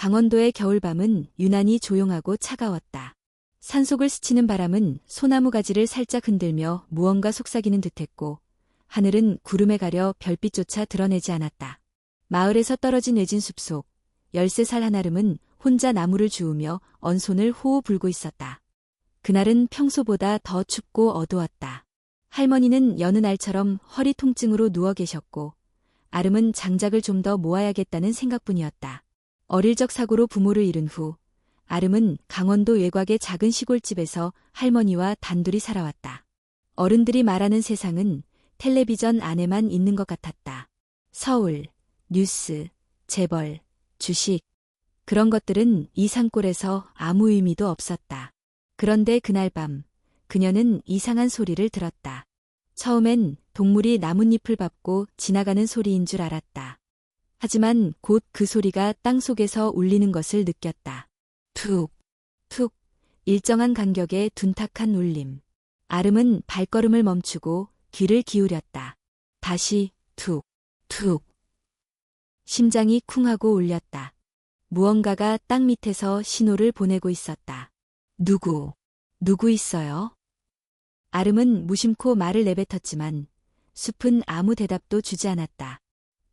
강원도의 겨울밤은 유난히 조용하고 차가웠다. 산속을 스치는 바람은 소나무 가지를 살짝 흔들며 무언가 속삭이는 듯했고 하늘은 구름에 가려 별빛조차 드러내지 않았다. 마을에서 떨어진 외진 숲속 13살 한아름은 혼자 나무를 주우며 언손을 호호 불고 있었다. 그날은 평소보다 더 춥고 어두웠다. 할머니는 여느 날처럼 허리 통증으로 누워 계셨고 아름은 장작을 좀 더 모아야겠다는 생각뿐이었다. 어릴 적 사고로 부모를 잃은 후 아름은 강원도 외곽의 작은 시골집에서 할머니와 단둘이 살아왔다. 어른들이 말하는 세상은 텔레비전 안에만 있는 것 같았다. 서울, 뉴스, 재벌, 주식. 그런 것들은 이 산골에서 아무 의미도 없었다. 그런데 그날 밤 그녀는 이상한 소리를 들었다. 처음엔 동물이 나뭇잎을 밟고 지나가는 소리인 줄 알았다. 하지만 곧 그 소리가 땅속에서 울리는 것을 느꼈다. 툭, 툭, 일정한 간격의 둔탁한 울림. 아름은 발걸음을 멈추고 귀를 기울였다. 다시 툭, 툭. 심장이 쿵하고 울렸다. 무언가가 땅 밑에서 신호를 보내고 있었다. 누구 있어요? 아름은 무심코 말을 내뱉었지만 숲은 아무 대답도 주지 않았다.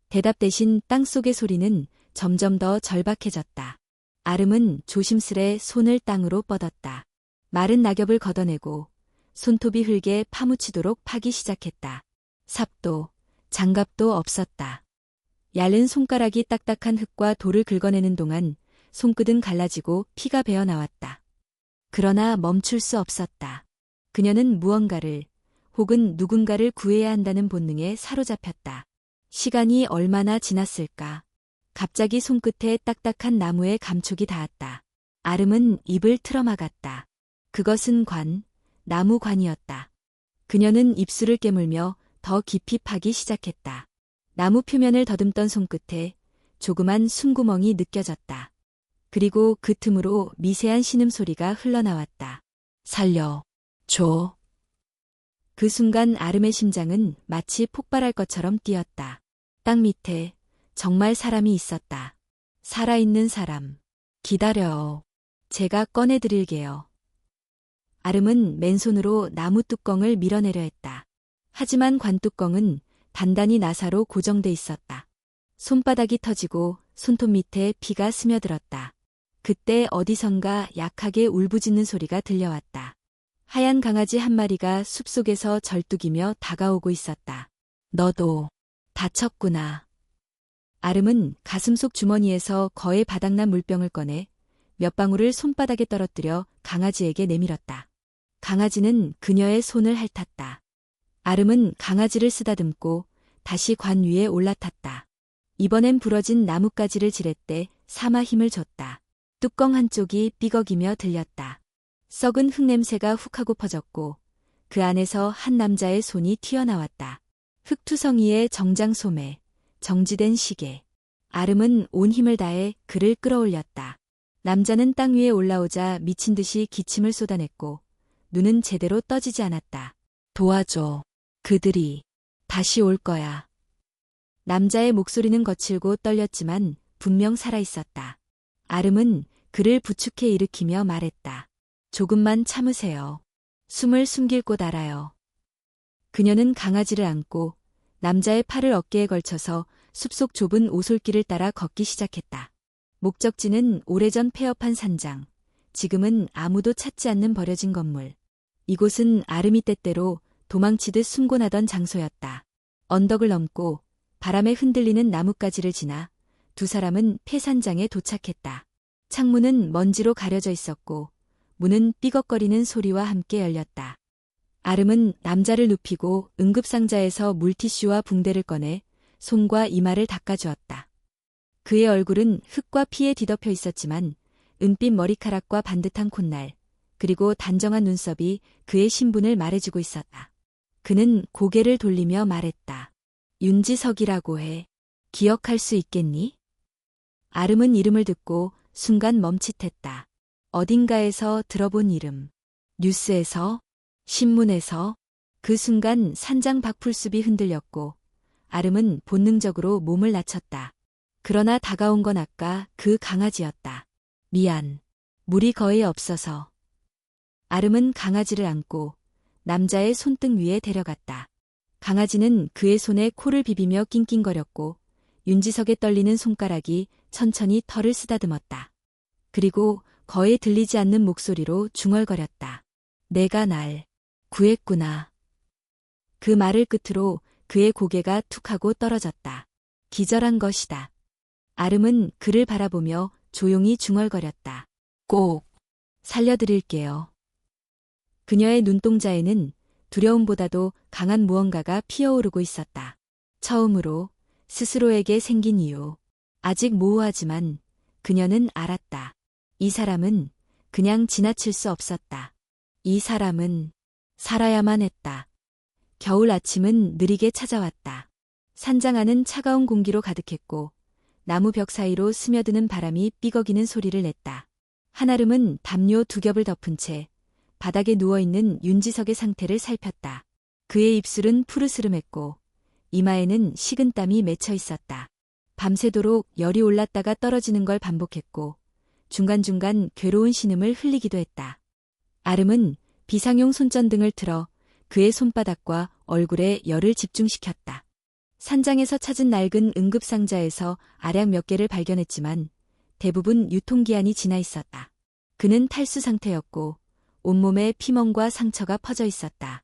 대답 대신 땅속의 소리는 점점 더 절박해졌다. 아름은 조심스레 손을 땅으로 뻗었다. 마른 낙엽을 걷어내고 손톱이 흙에 파묻히도록 파기 시작했다. 삽도, 장갑도 없었다. 얇은 손가락이 딱딱한 흙과 돌을 긁어내는 동안 손끝은 갈라지고 피가 배어 나왔다. 그러나 멈출 수 없었다. 그녀는 무언가를 혹은 누군가를 구해야 한다는 본능에 사로잡혔다. 시간이 얼마나 지났을까? 갑자기 손끝에 딱딱한 나무에 감촉이 닿았다. 아름은 입을 틀어막았다. 그것은 나무관이었다. 그녀는 입술을 깨물며 더 깊이 파기 시작했다. 나무 표면을 더듬던 손끝에 조그만 숨구멍이 느껴졌다. 그리고 그 틈으로 미세한 신음소리가 흘러나왔다. 살려줘. 그 순간 아름의 심장은 마치 폭발할 것처럼 뛰었다. 땅 밑에 정말 사람이 있었다. 살아있는 사람. 기다려요. 제가 꺼내드릴게요. 아름은 맨손으로 나무 뚜껑을 밀어내려 했다. 하지만 관뚜껑은 단단히 나사로 고정돼 있었다. 손바닥이 터지고 손톱 밑에 피가 스며들었다. 그때 어디선가 약하게 울부짖는 소리가 들려왔다. 하얀 강아지 한 마리가 숲속에서 절뚝이며 다가오고 있었다. 너도 다쳤구나. 아름은 가슴속 주머니에서 거의 바닥난 물병을 꺼내 몇 방울을 손바닥에 떨어뜨려 강아지에게 내밀었다. 강아지는 그녀의 손을 핥았다. 아름은 강아지를 쓰다듬고 다시 관 위에 올라탔다. 이번엔 부러진 나뭇가지를 지렛대 삼아 힘을 줬다. 뚜껑 한쪽이 삐걱이며 들렸다. 썩은 흙냄새가 훅하고 퍼졌고 그 안에서 한 남자의 손이 튀어나왔다. 흙투성이의 정장 소매, 정지된 시계. 아름은 온 힘을 다해 그를 끌어올렸다. 남자는 땅 위에 올라오자 미친 듯이 기침을 쏟아냈고 눈은 제대로 떠지지 않았다. 도와줘. 그들이 다시 올 거야. 남자의 목소리는 거칠고 떨렸지만 분명 살아있었다. 아름은 그를 부축해 일으키며 말했다. 조금만 참으세요. 숨을 숨길 곳 알아요. 그녀는 강아지를 안고 남자의 팔을 어깨에 걸쳐서 숲속 좁은 오솔길을 따라 걷기 시작했다. 목적지는 오래전 폐업한 산장, 지금은 아무도 찾지 않는 버려진 건물. 이곳은 아름이 때때로 도망치듯 숨곤하던 장소였다. 언덕을 넘고 바람에 흔들리는 나뭇가지를 지나 두 사람은 폐산장에 도착했다. 창문은 먼지로 가려져 있었고 문은 삐걱거리는 소리와 함께 열렸다. 아름은 남자를 눕히고 응급상자에서 물티슈와 붕대를 꺼내 손과 이마를 닦아주었다. 그의 얼굴은 흙과 피에 뒤덮여 있었지만 은빛 머리카락과 반듯한 콧날, 그리고 단정한 눈썹이 그의 신분을 말해주고 있었다. 그는 고개를 돌리며 말했다. 윤지석이라고 해. 기억할 수 있겠니? 아름은 이름을 듣고 순간 멈칫했다. 어딘가에서 들어본 이름. 뉴스에서? 신문에서? 그 순간 산장 박풀숲이 흔들렸고 아름은 본능적으로 몸을 낮췄다. 그러나 다가온 건 아까 그 강아지였다. 미안. 물이 거의 없어서. 아름은 강아지를 안고 남자의 손등 위에 데려갔다. 강아지는 그의 손에 코를 비비며 낑낑거렸고 윤지석의 떨리는 손가락이 천천히 털을 쓰다듬었다. 그리고 거의 들리지 않는 목소리로 중얼거렸다. 내가 날 구했구나. 그 말을 끝으로 그의 고개가 툭 하고 떨어졌다. 기절한 것이다. 아름은 그를 바라보며 조용히 중얼거렸다. 꼭 살려드릴게요. 그녀의 눈동자에는 두려움보다도 강한 무언가가 피어오르고 있었다. 처음으로 스스로에게 생긴 이유. 아직 모호하지만 그녀는 알았다. 이 사람은 그냥 지나칠 수 없었다. 이 사람은 살아야만 했다. 겨울 아침은 느리게 찾아왔다. 산장하는 차가운 공기로 가득했고 나무 벽 사이로 스며드는 바람이 삐걱이는 소리를 냈다. 한아름은 담요 2겹을 덮은 채 바닥에 누워있는 윤지석의 상태를 살폈다. 그의 입술은 푸르스름했고 이마에는 식은땀이 맺혀 있었다. 밤새도록 열이 올랐다가 떨어지는 걸 반복했고 중간중간 괴로운 신음을 흘리기도 했다. 아름은 비상용 손전등을 틀어 그의 손바닥과 얼굴에 열을 집중시켰다. 산장에서 찾은 낡은 응급상자에서 알약 몇 개를 발견했지만 대부분 유통기한이 지나 있었다. 그는 탈수 상태였고 온몸에 피멍과 상처가 퍼져 있었다.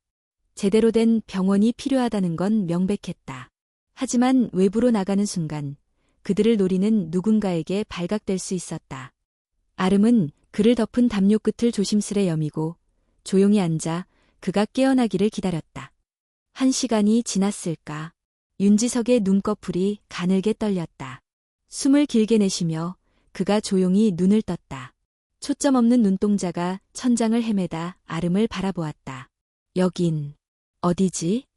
제대로 된 병원이 필요하다는 건 명백했다. 하지만 외부로 나가는 순간 그들을 노리는 누군가에게 발각될 수 있었다. 아름은 그를 덮은 담요 끝을 조심스레 여미고 조용히 앉아 그가 깨어나기를 기다렸다. 1시간이 지났을까? 윤지석의 눈꺼풀이 가늘게 떨렸다. 숨을 길게 내쉬며 그가 조용히 눈을 떴다. 초점 없는 눈동자가 천장을 헤매다 아름을 바라보았다. 여긴 어디지?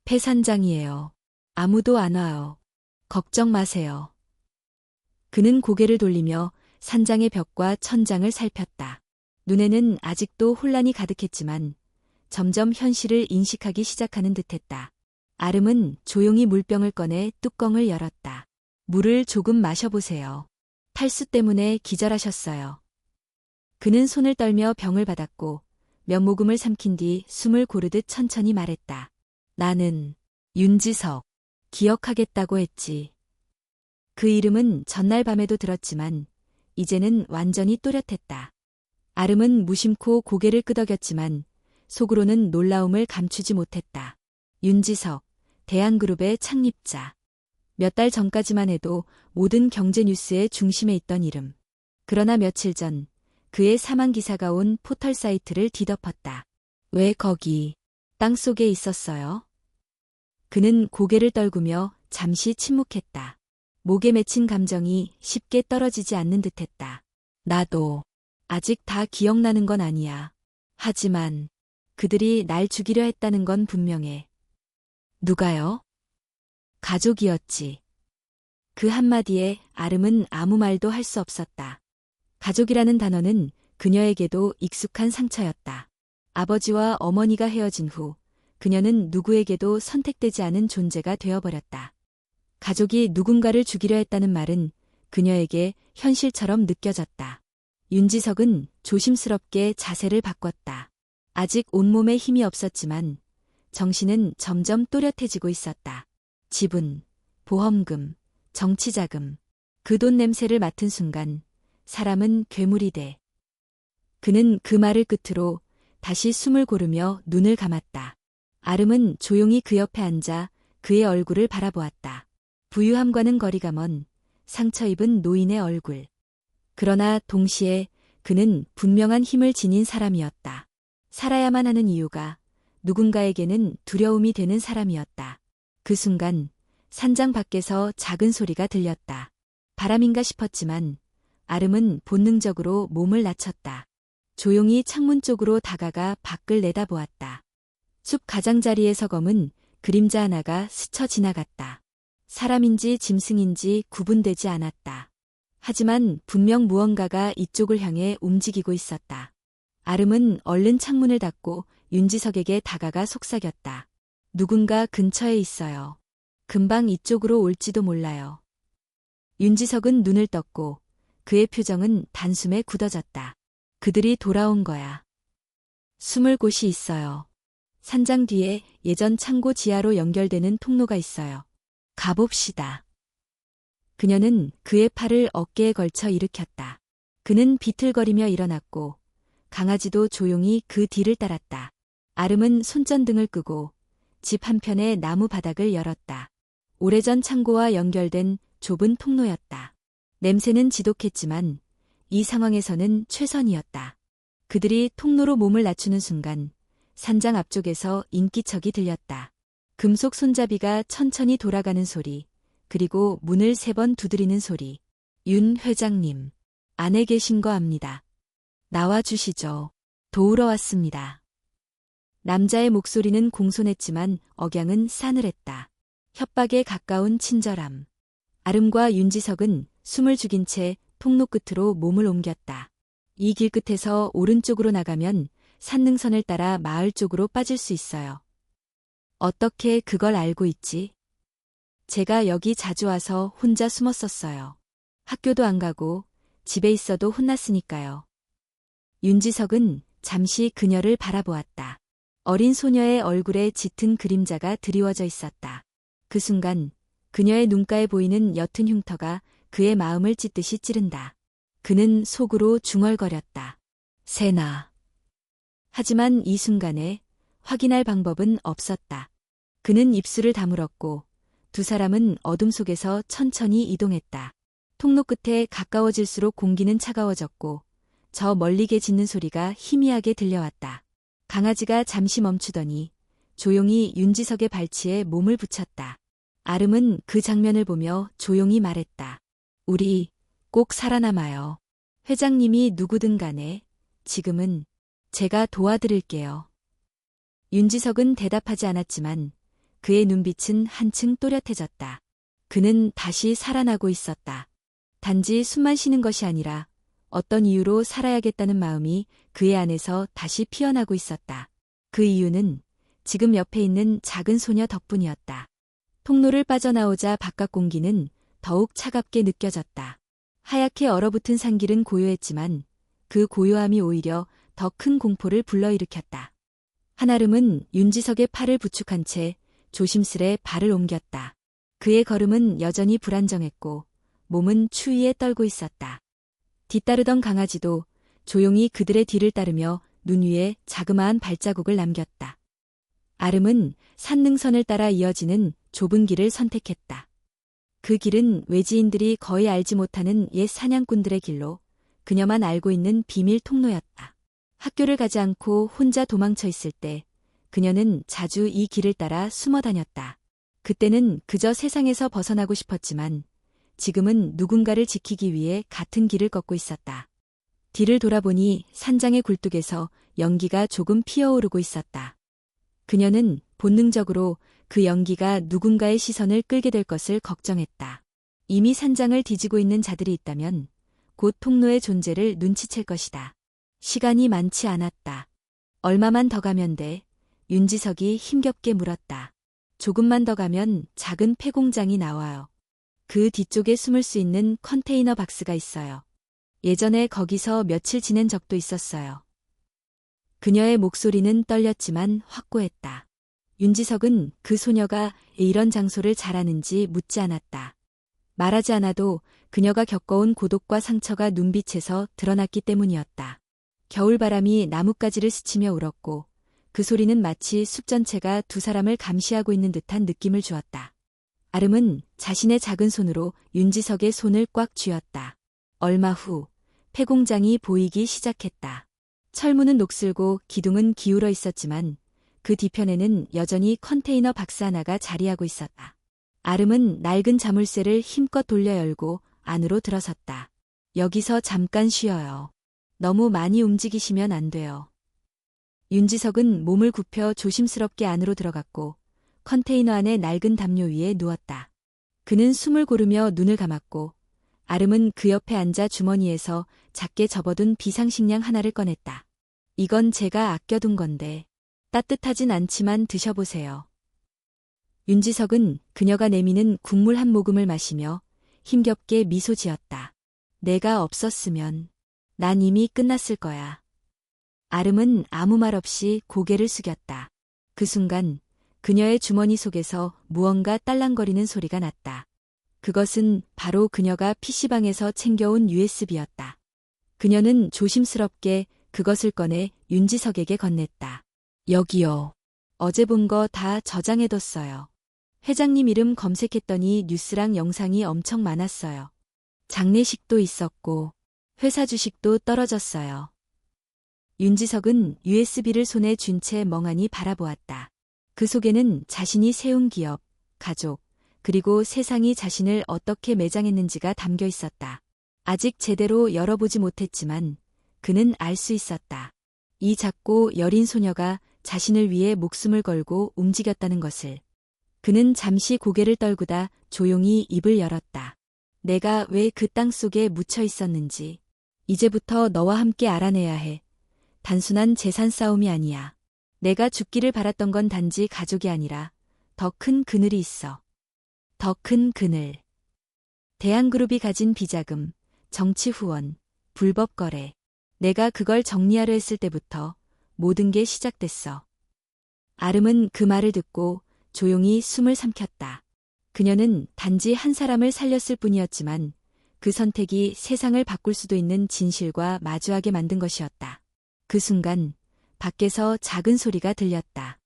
폐산장이에요. 아무도 안 와요. 걱정 마세요. 그는 고개를 돌리며 산장의 벽과 천장을 살폈다. 눈에는 아직도 혼란이 가득했지만 점점 현실을 인식하기 시작하는 듯했다. 아름은 조용히 물병을 꺼내 뚜껑을 열었다. 물을 조금 마셔보세요. 탈수 때문에 기절하셨어요. 그는 손을 떨며 병을 받았고 몇 모금을 삼킨 뒤 숨을 고르듯 천천히 말했다. 나는 윤지석. 기억하겠다고 했지. 그 이름은 전날 밤에도 들었지만 이제는 완전히 또렷했다. 아름은 무심코 고개를 끄덕였지만 속으로는 놀라움을 감추지 못했다. 윤지석, 대한그룹의 창립자. 몇 달 전까지만 해도 모든 경제 뉴스의 중심에 있던 이름. 그러나 며칠 전 그의 사망 기사가 온 포털 사이트를 뒤덮었다. 왜 거기 땅속에 있었어요? 그는 고개를 떨구며 잠시 침묵했다. 목에 맺힌 감정이 쉽게 떨어지지 않는 듯했다. 나도 아직 다 기억나는 건 아니야. 하지만 그들이 날 죽이려 했다는 건 분명해. 누가요? 가족이었지. 그 한마디에 아름은 아무 말도 할 수 없었다. 가족이라는 단어는 그녀에게도 익숙한 상처였다. 아버지와 어머니가 헤어진 후 그녀는 누구에게도 선택되지 않은 존재가 되어버렸다. 가족이 누군가를 죽이려 했다는 말은 그녀에게 현실처럼 느껴졌다. 윤지석은 조심스럽게 자세를 바꿨다. 아직 온몸에 힘이 없었지만 정신은 점점 또렷해지고 있었다. 지분, 보험금, 정치자금. 그 돈 냄새를 맡은 순간 사람은 괴물이 돼. 그는 그 말을 끝으로 다시 숨을 고르며 눈을 감았다. 아름은 조용히 그 옆에 앉아 그의 얼굴을 바라보았다. 부유함과는 거리가 먼 상처 입은 노인의 얼굴. 그러나 동시에 그는 분명한 힘을 지닌 사람이었다. 살아야만 하는 이유가 누군가에게는 두려움이 되는 사람이었다. 그 순간 산장 밖에서 작은 소리가 들렸다. 바람인가 싶었지만 아름은 본능적으로 몸을 낮췄다. 조용히 창문 쪽으로 다가가 밖을 내다보았다. 숲 가장자리에서 검은 그림자 하나가 스쳐 지나갔다. 사람인지 짐승인지 구분되지 않았다. 하지만 분명 무언가가 이쪽을 향해 움직이고 있었다. 아름은 얼른 창문을 닫고 윤지석에게 다가가 속삭였다. 누군가 근처에 있어요. 금방 이쪽으로 올지도 몰라요. 윤지석은 눈을 떴고 그의 표정은 단숨에 굳어졌다. 그들이 돌아온 거야. 숨을 곳이 있어요. 산장 뒤에 예전 창고 지하로 연결되는 통로가 있어요. 가봅시다. 그녀는 그의 팔을 어깨에 걸쳐 일으켰다. 그는 비틀거리며 일어났고 강아지도 조용히 그 뒤를 따랐다. 아름은 손전등을 끄고 집 한편의 나무 바닥을 열었다. 오래전 창고와 연결된 좁은 통로였다. 냄새는 지독했지만 이 상황에서는 최선이었다. 그들이 통로로 몸을 낮추는 순간 산장 앞쪽에서 인기척이 들렸다. 금속 손잡이가 천천히 돌아가는 소리, 그리고 문을 3번 두드리는 소리. 윤 회장님, 안에 계신 거 압니다. 나와 주시죠. 도우러 왔습니다. 남자의 목소리는 공손했지만 억양은 싸늘했다. 협박에 가까운 친절함. 아름과 윤지석은 숨을 죽인 채 통로 끝으로 몸을 옮겼다. 이 길 끝에서 오른쪽으로 나가면 산능선을 따라 마을 쪽으로 빠질 수 있어요. 어떻게 그걸 알고 있지? 제가 여기 자주 와서 혼자 숨었었어요. 학교도 안 가고 집에 있어도 혼났으니까요. 윤지석은 잠시 그녀를 바라보았다. 어린 소녀의 얼굴에 짙은 그림자가 드리워져 있었다. 그 순간 그녀의 눈가에 보이는 옅은 흉터가 그의 마음을 찢듯이 찌른다. 그는 속으로 중얼거렸다. 세나. 하지만 이 순간에 확인할 방법은 없었다. 그는 입술을 다물었고 두 사람은 어둠 속에서 천천히 이동했다. 통로 끝에 가까워질수록 공기는 차가워졌고 저 멀리게 짖는 소리가 희미하게 들려왔다. 강아지가 잠시 멈추더니 조용히 윤지석의 발치에 몸을 붙였다. 아름은 그 장면을 보며 조용히 말했다. 우리 꼭 살아남아요. 회장님이 누구든 간에 지금은 제가 도와드릴게요. 윤지석은 대답하지 않았지만 그의 눈빛은 한층 또렷해졌다. 그는 다시 살아나고 있었다. 단지 숨만 쉬는 것이 아니라 어떤 이유로 살아야겠다는 마음이 그의 안에서 다시 피어나고 있었다. 그 이유는 지금 옆에 있는 작은 소녀 덕분이었다. 통로를 빠져나오자 바깥 공기는 더욱 차갑게 느껴졌다. 하얗게 얼어붙은 산길은 고요했지만 그 고요함이 오히려 더 큰 공포를 불러일으켰다. 한아름은 윤지석의 팔을 부축한 채 조심스레 발을 옮겼다. 그의 걸음은 여전히 불안정했고 몸은 추위에 떨고 있었다. 뒤따르던 강아지도 조용히 그들의 뒤를 따르며 눈 위에 자그마한 발자국을 남겼다. 아름은 산능선을 따라 이어지는 좁은 길을 선택했다. 그 길은 외지인들이 거의 알지 못하는 옛 사냥꾼들의 길로 그녀만 알고 있는 비밀 통로였다. 학교를 가지 않고 혼자 도망쳐 있을 때 그녀는 자주 이 길을 따라 숨어 다녔다. 그때는 그저 세상에서 벗어나고 싶었지만 지금은 누군가를 지키기 위해 같은 길을 걷고 있었다. 뒤를 돌아보니 산장의 굴뚝에서 연기가 조금 피어오르고 있었다. 그녀는 본능적으로 그 연기가 누군가의 시선을 끌게 될 것을 걱정했다. 이미 산장을 뒤지고 있는 자들이 있다면 곧 통로의 존재를 눈치챌 것이다. 시간이 많지 않았다. 얼마만 더 가면 돼? 윤지석이 힘겹게 물었다. 조금만 더 가면 작은 폐공장이 나와요. 그 뒤쪽에 숨을 수 있는 컨테이너 박스가 있어요. 예전에 거기서 며칠 지낸 적도 있었어요. 그녀의 목소리는 떨렸지만 확고했다. 윤지석은 그 소녀가 이런 장소를 잘 아는지 묻지 않았다. 말하지 않아도 그녀가 겪어온 고독과 상처가 눈빛에서 드러났기 때문이었다. 겨울바람이 나뭇가지를 스치며 울었고 그 소리는 마치 숲 전체가 두 사람을 감시하고 있는 듯한 느낌을 주었다. 아름은 자신의 작은 손으로 윤지석의 손을 꽉 쥐었다. 얼마 후 폐공장이 보이기 시작했다. 철문은 녹슬고 기둥은 기울어 있었지만 그 뒤편에는 여전히 컨테이너 박스 하나가 자리하고 있었다. 아름은 낡은 자물쇠를 힘껏 돌려 열고 안으로 들어섰다. 여기서 잠깐 쉬어요. 너무 많이 움직이시면 안 돼요. 윤지석은 몸을 굽혀 조심스럽게 안으로 들어갔고 컨테이너 안의 낡은 담요 위에 누웠다. 그는 숨을 고르며 눈을 감았고 아름은 그 옆에 앉아 주머니에서 작게 접어둔 비상식량 하나를 꺼냈다. 이건 제가 아껴둔 건데 따뜻하진 않지만 드셔보세요. 윤지석은 그녀가 내미는 국물 한 모금을 마시며 힘겹게 미소 지었다. 내가 없었으면 난 이미 끝났을 거야. 아름은 아무 말 없이 고개를 숙였다. 그 순간 그녀의 주머니 속에서 무언가 딸랑거리는 소리가 났다. 그것은 바로 그녀가 PC방에서 챙겨온 USB였다. 그녀는 조심스럽게 그것을 꺼내 윤지석에게 건넸다. 여기요. 어제 본 거 다 저장해뒀어요. 회장님 이름 검색했더니 뉴스랑 영상이 엄청 많았어요. 장례식도 있었고 회사 주식도 떨어졌어요. 윤지석은 USB를 손에 쥔 채 멍하니 바라보았다. 그 속에는 자신이 세운 기업, 가족, 그리고 세상이 자신을 어떻게 매장했는지가 담겨 있었다. 아직 제대로 열어보지 못했지만 그는 알 수 있었다. 이 작고 여린 소녀가 자신을 위해 목숨을 걸고 움직였다는 것을. 그는 잠시 고개를 떨구다 조용히 입을 열었다. 내가 왜 그 땅 속에 묻혀 있었는지 이제부터 너와 함께 알아내야 해. 단순한 재산 싸움이 아니야. 내가 죽기를 바랐던 건 단지 가족이 아니라 더 큰 그늘이 있어. 더 큰 그늘. 대한그룹이 가진 비자금, 정치 후원, 불법 거래. 내가 그걸 정리하려 했을 때부터 모든 게 시작됐어. 아름은 그 말을 듣고 조용히 숨을 삼켰다. 그녀는 단지 한 사람을 살렸을 뿐이었지만 그 선택이 세상을 바꿀 수도 있는 진실과 마주하게 만든 것이었다. 그 순간 밖에서 작은 소리가 들렸다.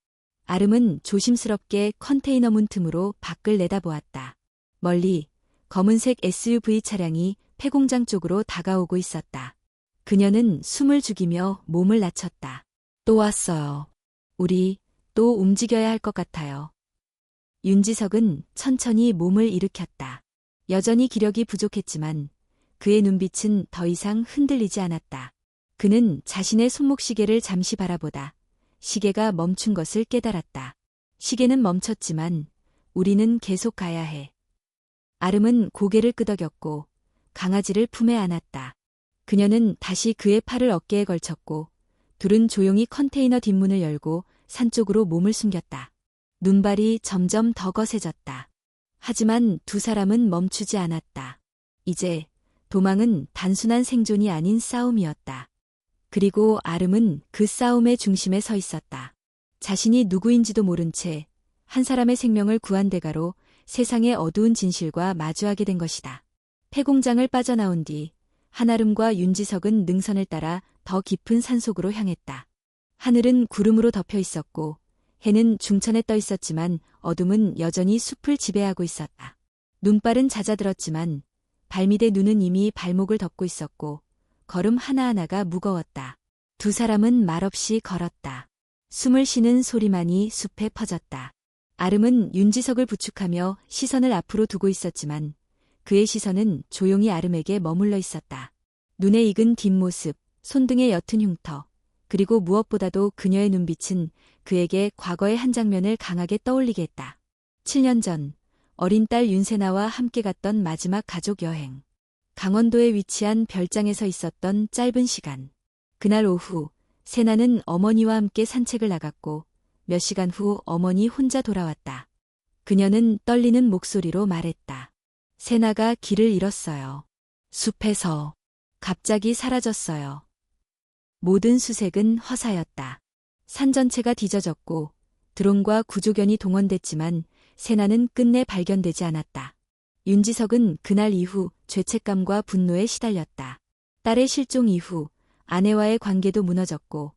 아름은 조심스럽게 컨테이너 문 틈으로 밖을 내다보았다. 멀리 검은색 SUV 차량이 폐공장 쪽으로 다가오고 있었다. 그녀는 숨을 죽이며 몸을 낮췄다. 또 왔어요. 우리 또 움직여야 할 것 같아요. 윤지석은 천천히 몸을 일으켰다. 여전히 기력이 부족했지만 그의 눈빛은 더 이상 흔들리지 않았다. 그는 자신의 손목시계를 잠시 바라보다 시계가 멈춘 것을 깨달았다. 시계는 멈췄지만 우리는 계속 가야 해. 아름은 고개를 끄덕였고 강아지를 품에 안았다. 그녀는 다시 그의 팔을 어깨에 걸쳤고 둘은 조용히 컨테이너 뒷문을 열고 산 쪽으로 몸을 숨겼다. 눈발이 점점 더 거세졌다. 하지만 두 사람은 멈추지 않았다. 이제 도망은 단순한 생존이 아닌 싸움이었다. 그리고 아름은 그 싸움의 중심에 서 있었다. 자신이 누구인지도 모른 채 한 사람의 생명을 구한 대가로 세상의 어두운 진실과 마주하게 된 것이다. 폐공장을 빠져나온 뒤 한아름과 윤지석은 능선을 따라 더 깊은 산속으로 향했다. 하늘은 구름으로 덮여 있었고 해는 중천에 떠 있었지만 어둠은 여전히 숲을 지배하고 있었다. 눈발은 잦아들었지만 발밑의 눈은 이미 발목을 덮고 있었고 걸음 하나하나가 무거웠다. 두 사람은 말없이 걸었다. 숨을 쉬는 소리만이 숲에 퍼졌다. 아름은 윤지석을 부축하며 시선을 앞으로 두고 있었지만 그의 시선은 조용히 아름에게 머물러 있었다. 눈에 익은 뒷모습, 손등의 옅은 흉터, 그리고 무엇보다도 그녀의 눈빛은 그에게 과거의 한 장면을 강하게 떠올리게 했다. 7년 전 어린 딸 윤세나와 함께 갔던 마지막 가족 여행. 강원도에 위치한 별장에서 있었던 짧은 시간. 그날 오후 세나는 어머니와 함께 산책을 나갔고 몇 시간 후 어머니 혼자 돌아왔다. 그녀는 떨리는 목소리로 말했다. 세나가 길을 잃었어요. 숲에서 갑자기 사라졌어요. 모든 수색은 허사였다. 산 전체가 뒤져졌고 드론과 구조견이 동원됐지만 세나는 끝내 발견되지 않았다. 윤지석은 그날 이후 죄책감과 분노에 시달렸다. 딸의 실종 이후 아내와의 관계도 무너졌고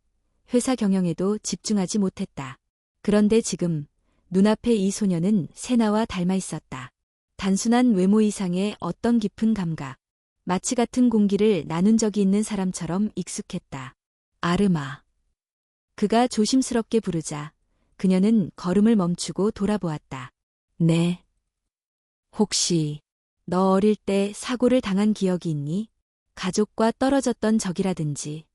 회사 경영에도 집중하지 못했다. 그런데 지금 눈앞에 이 소녀는 세나와 닮아 있었다. 단순한 외모 이상의 어떤 깊은 감각, 마치 같은 공기를 나눈 적이 있는 사람처럼 익숙했다. 아름아. 그가 조심스럽게 부르자 그녀는 걸음을 멈추고 돌아보았다. 네. 혹시 너 어릴 때 사고를 당한 기억이 있니? 가족과 떨어졌던 적이라든지.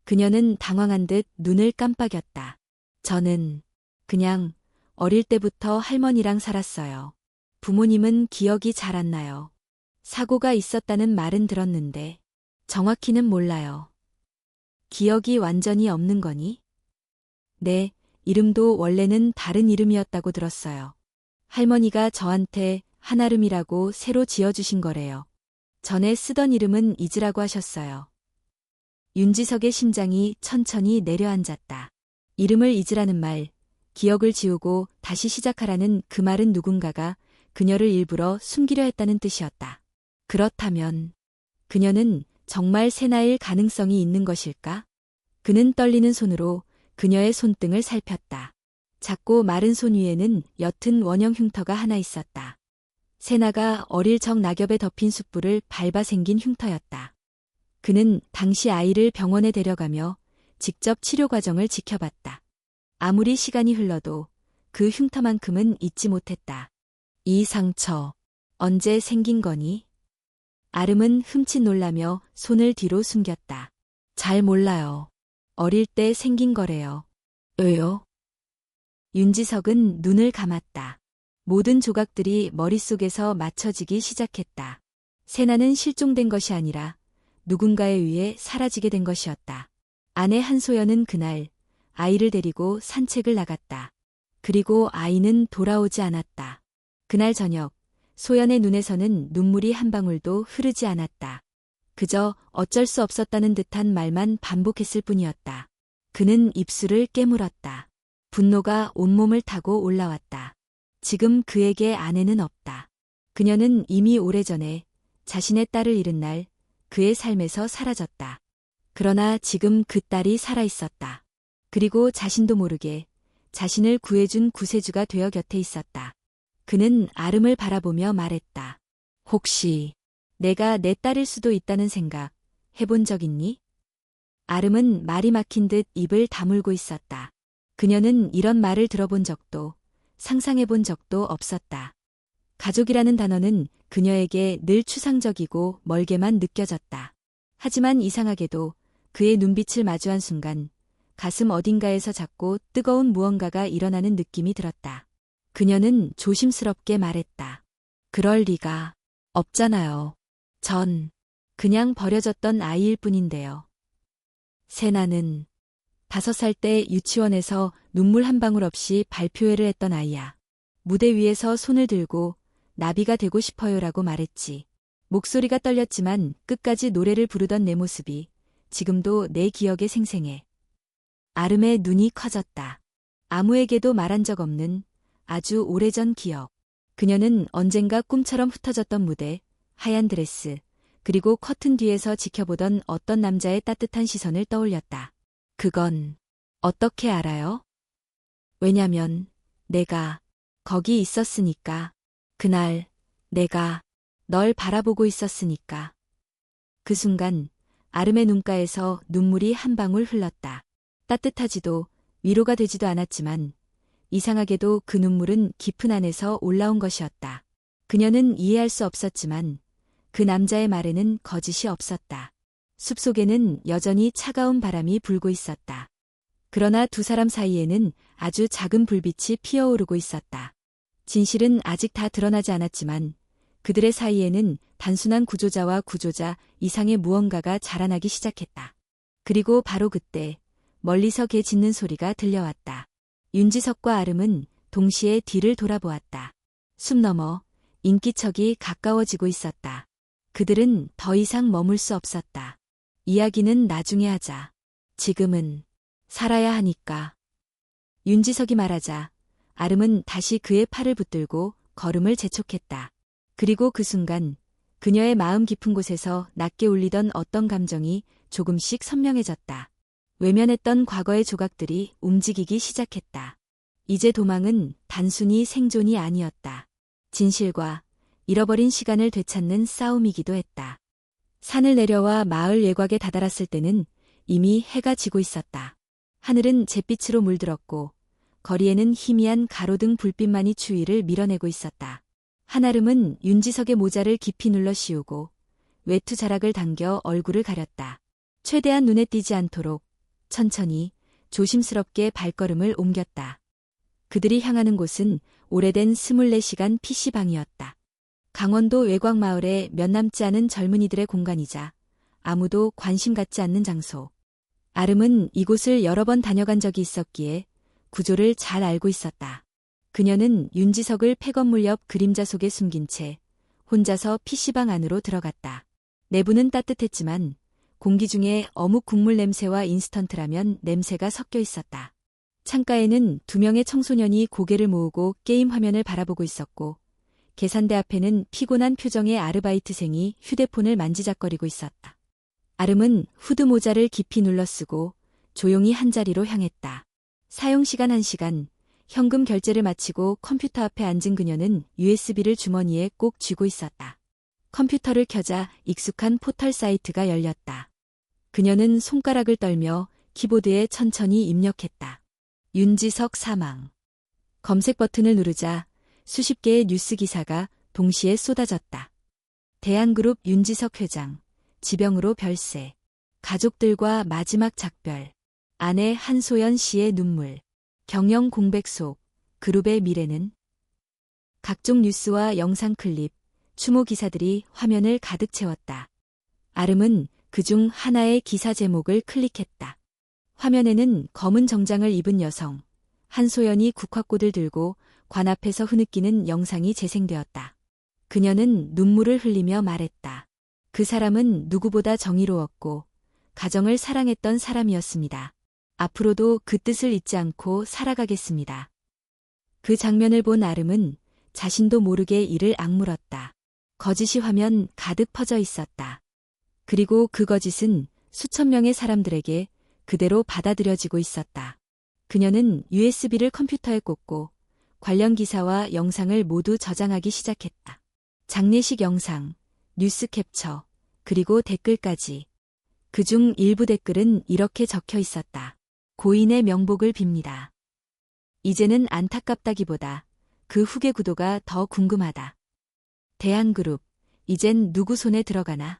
그녀는 당황한 듯 눈을 깜빡였다. 저는 그냥 어릴 때부터 할머니랑 살았어요. 부모님은 기억이 잘 안 나요. 사고가 있었다는 말은 들었는데 정확히는 몰라요. 기억이 완전히 없는 거니? 네, 이름도 원래는 다른 이름이었다고 들었어요. 할머니가 저한테 한아름이라고 새로 지어주신 거래요. 전에 쓰던 이름은 잊으라고 하셨어요. 윤지석의 심장이 천천히 내려앉았다. 이름을 잊으라는 말, 기억을 지우고 다시 시작하라는 그 말은 누군가가 그녀를 일부러 숨기려 했다는 뜻이었다. 그렇다면 그녀는 정말 세나일 가능성이 있는 것일까? 그는 떨리는 손으로 그녀의 손등을 살폈다. 작고 마른 손 위에는 옅은 원형 흉터가 하나 있었다. 세나가 어릴 적 낙엽에 덮인 숯불을 밟아 생긴 흉터였다. 그는 당시 아이를 병원에 데려가며 직접 치료 과정을 지켜봤다. 아무리 시간이 흘러도 그 흉터만큼은 잊지 못했다. 이 상처, 언제 생긴 거니? 아름은 흠칫 놀라며 손을 뒤로 숨겼다. 잘 몰라요. 어릴 때 생긴 거래요. 왜요? 윤지석은 눈을 감았다. 모든 조각들이 머릿속에서 맞춰지기 시작했다. 세나는 실종된 것이 아니라 누군가에 의해 사라지게 된 것이었다. 아내 한소연은 그날 아이를 데리고 산책을 나갔다. 그리고 아이는 돌아오지 않았다. 그날 저녁 소연의 눈에서는 눈물이 한 방울도 흐르지 않았다. 그저 어쩔 수 없었다는 듯한 말만 반복했을 뿐이었다. 그는 입술을 깨물었다. 분노가 온몸을 타고 올라왔다. 지금 그에게 아내는 없다. 그녀는 이미 오래전에 자신의 딸을 잃은 날 그의 삶에서 사라졌다. 그러나 지금 그 딸이 살아있었다. 그리고 자신도 모르게 자신을 구해준 구세주가 되어 곁에 있었다. 그는 아름을 바라보며 말했다. 혹시 내가 내 딸일 수도 있다는 생각 해본 적 있니? 아름은 말이 막힌 듯 입을 다물고 있었다. 그녀는 이런 말을 들어본 적도 상상해본 적도 없었다. 가족이라는 단어는 그녀에게 늘 추상적이고 멀게만 느껴졌다. 하지만 이상하게도 그의 눈빛을 마주한 순간 가슴 어딘가에서 작고 뜨거운 무언가가 일어나는 느낌이 들었다. 그녀는 조심스럽게 말했다. 그럴 리가 없잖아요. 전 그냥 버려졌던 아이일 뿐인데요. 세나는 5살 때 유치원에서 눈물 한 방울 없이 발표회를 했던 아이야. 무대 위에서 손을 들고 나비가 되고 싶어요라고 말했지. 목소리가 떨렸지만 끝까지 노래를 부르던 내 모습이 지금도 내 기억에 생생해. 아름의 눈이 커졌다. 아무에게도 말한 적 없는 아주 오래전 기억. 그녀는 언젠가 꿈처럼 흩어졌던 무대, 하얀 드레스, 그리고 커튼 뒤에서 지켜보던 어떤 남자의 따뜻한 시선을 떠올렸다. 그건 어떻게 알아요? 왜냐면 내가 거기 있었으니까. 그날 내가 널 바라보고 있었으니까. 그 순간 아름의 눈가에서 눈물이 한 방울 흘렀다. 따뜻하지도 위로가 되지도 않았지만 이상하게도 그 눈물은 깊은 안에서 올라온 것이었다. 그녀는 이해할 수 없었지만 그 남자의 말에는 거짓이 없었다. 숲속에는 여전히 차가운 바람이 불고 있었다. 그러나 두 사람 사이에는 아주 작은 불빛이 피어오르고 있었다. 진실은 아직 다 드러나지 않았지만 그들의 사이에는 단순한 구조자와 구조자 이상의 무언가가 자라나기 시작했다. 그리고 바로 그때 멀리서 개 짖는 소리가 들려왔다. 윤지석과 아름은 동시에 뒤를 돌아보았다. 숲 너머 인기척이 가까워지고 있었다. 그들은 더 이상 머물 수 없었다. 이야기는 나중에 하자. 지금은 살아야 하니까. 윤지석이 말하자 아름은 다시 그의 팔을 붙들고 걸음을 재촉했다. 그리고 그 순간 그녀의 마음 깊은 곳에서 낮게 울리던 어떤 감정이 조금씩 선명해졌다. 외면했던 과거의 조각들이 움직이기 시작했다. 이제 도망은 단순히 생존이 아니었다. 진실과 잃어버린 시간을 되찾는 싸움이기도 했다. 산을 내려와 마을 외곽에 다다랐을 때는 이미 해가 지고 있었다. 하늘은 잿빛으로 물들었고 거리에는 희미한 가로등 불빛만이 추위를 밀어내고 있었다. 한아름은 윤지석의 모자를 깊이 눌러 씌우고 외투 자락을 당겨 얼굴을 가렸다. 최대한 눈에 띄지 않도록 천천히 조심스럽게 발걸음을 옮겼다. 그들이 향하는 곳은 오래된 24시간 PC방이었다. 강원도 외곽 마을의 몇 남지 않은 젊은이들의 공간이자 아무도 관심 갖지 않는 장소. 아름은 이곳을 여러 번 다녀간 적이 있었기에 구조를 잘 알고 있었다. 그녀는 윤지석을 폐건물 옆 그림자 속에 숨긴 채 혼자서 PC방 안으로 들어갔다. 내부는 따뜻했지만 공기 중에 어묵 국물 냄새와 인스턴트 라면 냄새가 섞여 있었다. 창가에는 2명의 청소년이 고개를 모으고 게임 화면을 바라보고 있었고 계산대 앞에는 피곤한 표정의 아르바이트생이 휴대폰을 만지작거리고 있었다. 아름은 후드 모자를 깊이 눌러쓰고 조용히 한자리로 향했다. 사용시간 1시간, 현금 결제를 마치고 컴퓨터 앞에 앉은 그녀는 USB를 주머니에 꼭 쥐고 있었다. 컴퓨터를 켜자 익숙한 포털 사이트가 열렸다. 그녀는 손가락을 떨며 키보드에 천천히 입력했다. 윤지석 사망. 검색 버튼을 누르자 수십 개의 뉴스 기사가 동시에 쏟아졌다. 대한그룹 윤지석 회장, 지병으로 별세. 가족들과 마지막 작별. 아내 한소연 씨의 눈물. 경영 공백 속. 그룹의 미래는? 각종 뉴스와 영상 클립, 추모 기사들이 화면을 가득 채웠다. 아름은 그중 하나의 기사 제목을 클릭했다. 화면에는 검은 정장을 입은 여성, 한소연이 국화꽃을 들고 관 앞에서 흐느끼는 영상이 재생되었다. 그녀는 눈물을 흘리며 말했다. 그 사람은 누구보다 정의로웠고 가정을 사랑했던 사람이었습니다. 앞으로도 그 뜻을 잊지 않고 살아가겠습니다. 그 장면을 본 아름은 자신도 모르게 이를 악물었다. 거짓이 화면 가득 퍼져 있었다. 그리고 그 거짓은 수천 명의 사람들에게 그대로 받아들여지고 있었다. 그녀는 USB를 컴퓨터에 꽂고 관련 기사와 영상을 모두 저장하기 시작했다. 장례식 영상, 뉴스 캡처, 그리고 댓글까지. 그중 일부 댓글은 이렇게 적혀 있었다. 고인의 명복을 빕니다. 이제는 안타깝다기보다 그 후계 구도가 더 궁금하다. 대한그룹, 이젠 누구 손에 들어가나?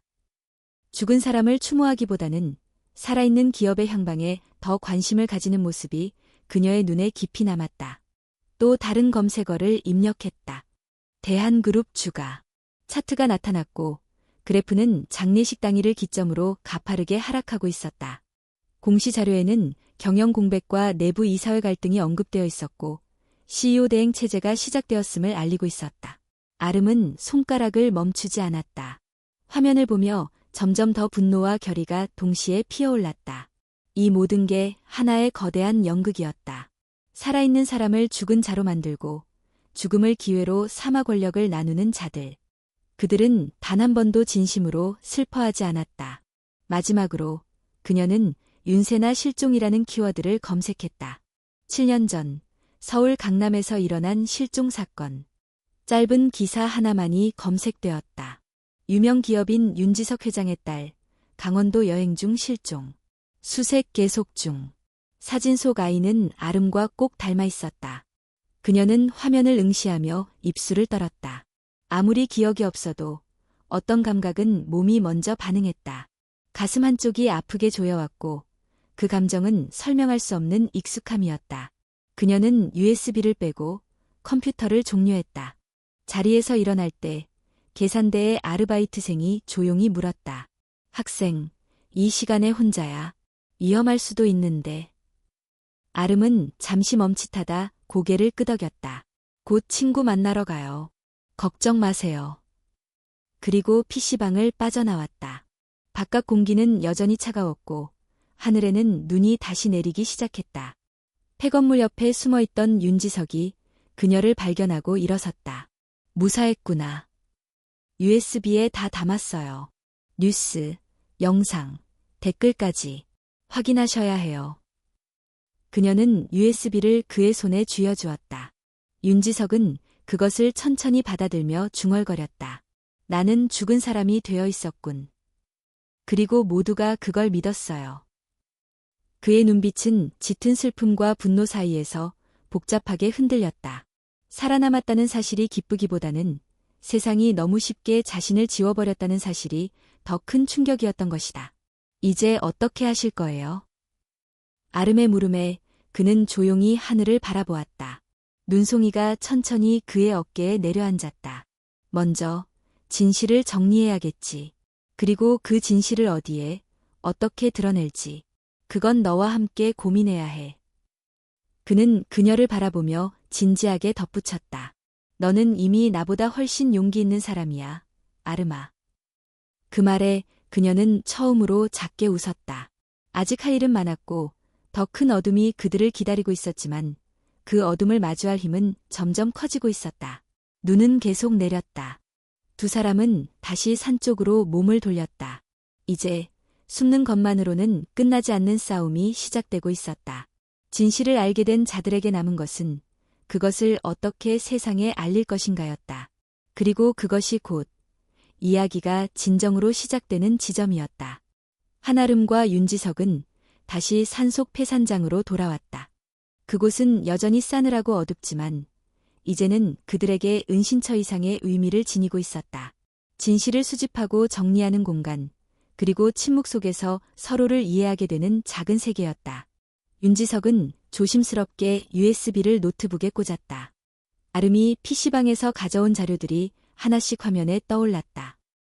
죽은 사람을 추모하기보다는 살아있는 기업의 향방에 더 관심을 가지는 모습이 그녀의 눈에 깊이 남았다. 또 다른 검색어를 입력했다. 대한그룹 주가. 차트가 나타났고 그래프는 장례식 당일을 기점으로 가파르게 하락하고 있었다. 공시 자료에는 경영 공백과 내부 이사회 갈등이 언급되어 있었고 CEO 대행 체제가 시작되었음을 알리고 있었다. 아름은 손가락을 멈추지 않았다. 화면을 보며 점점 더 분노와 결의가 동시에 피어올랐다. 이 모든 게 하나의 거대한 연극이었다. 살아있는 사람을 죽은 자로 만들고 죽음을 기회로 삼아 권력을 나누는 자들. 그들은 단 한 번도 진심으로 슬퍼하지 않았다. 마지막으로 그녀는 윤세나 실종이라는 키워드를 검색했다. 7년 전 서울 강남에서 일어난 실종 사건. 짧은 기사 하나만이 검색되었다. 유명 기업인 윤지석 회장의 딸, 강원도 여행 중 실종. 수색 계속 중. 사진 속 아이는 아름과 꼭 닮아 있었다. 그녀는 화면을 응시하며 입술을 떨었다. 아무리 기억이 없어도 어떤 감각은 몸이 먼저 반응했다. 가슴 한쪽이 아프게 조여왔고 그 감정은 설명할 수 없는 익숙함이었다. 그녀는 USB를 빼고 컴퓨터를 종료했다. 자리에서 일어날 때 계산대의 아르바이트생이 조용히 물었다. 학생, 이 시간에 혼자야. 위험할 수도 있는데. 아름은 잠시 멈칫하다 고개를 끄덕였다. 곧 친구 만나러 가요. 걱정 마세요. 그리고 PC방을 빠져나왔다. 바깥 공기는 여전히 차가웠고 하늘에는 눈이 다시 내리기 시작했다. 폐건물 옆에 숨어있던 윤지석이 그녀를 발견하고 일어섰다. 무사했구나. USB에 다 담았어요. 뉴스, 영상, 댓글까지 확인하셔야 해요. 그녀는 USB를 그의 손에 쥐어주었다. 윤지석은 그것을 천천히 받아들며 중얼거렸다. 나는 죽은 사람이 되어 있었군. 그리고 모두가 그걸 믿었어요. 그의 눈빛은 짙은 슬픔과 분노 사이에서 복잡하게 흔들렸다. 살아남았다는 사실이 기쁘기보다는 세상이 너무 쉽게 자신을 지워버렸다는 사실이 더 큰 충격이었던 것이다. 이제 어떻게 하실 거예요? 아름의 물음에 그는 조용히 하늘을 바라보았다. 눈송이가 천천히 그의 어깨에 내려앉았다. 먼저 진실을 정리해야겠지. 그리고 그 진실을 어디에, 어떻게 드러낼지. 그건 너와 함께 고민해야 해. 그는 그녀를 바라보며 진지하게 덧붙였다. 너는 이미 나보다 훨씬 용기 있는 사람이야, 아름아. 그 말에 그녀는 처음으로 작게 웃었다. 아직 할 일은 많았고 더 큰 어둠이 그들을 기다리고 있었지만 그 어둠을 마주할 힘은 점점 커지고 있었다. 눈은 계속 내렸다. 두 사람은 다시 산 쪽으로 몸을 돌렸다. 이제 숨는 것만으로는 끝나지 않는 싸움이 시작되고 있었다. 진실을 알게 된 자들에게 남은 것은 그것을 어떻게 세상에 알릴 것인가였다. 그리고 그것이 곧 이야기가 진정으로 시작되는 지점이었다. 한아름과 윤지석은 다시 산속 폐산장으로 돌아왔다. 그곳은 여전히 싸늘하고 어둡지만 이제는 그들에게 은신처 이상의 의미를 지니고 있었다. 진실을 수집하고 정리하는 공간, 그리고 침묵 속에서 서로를 이해하게 되는 작은 세계였다. 윤지석은 조심스럽게 USB를 노트북에 꽂았다. 아름이 PC방에서 가져온 자료들이 하나씩 화면에 떠올랐다.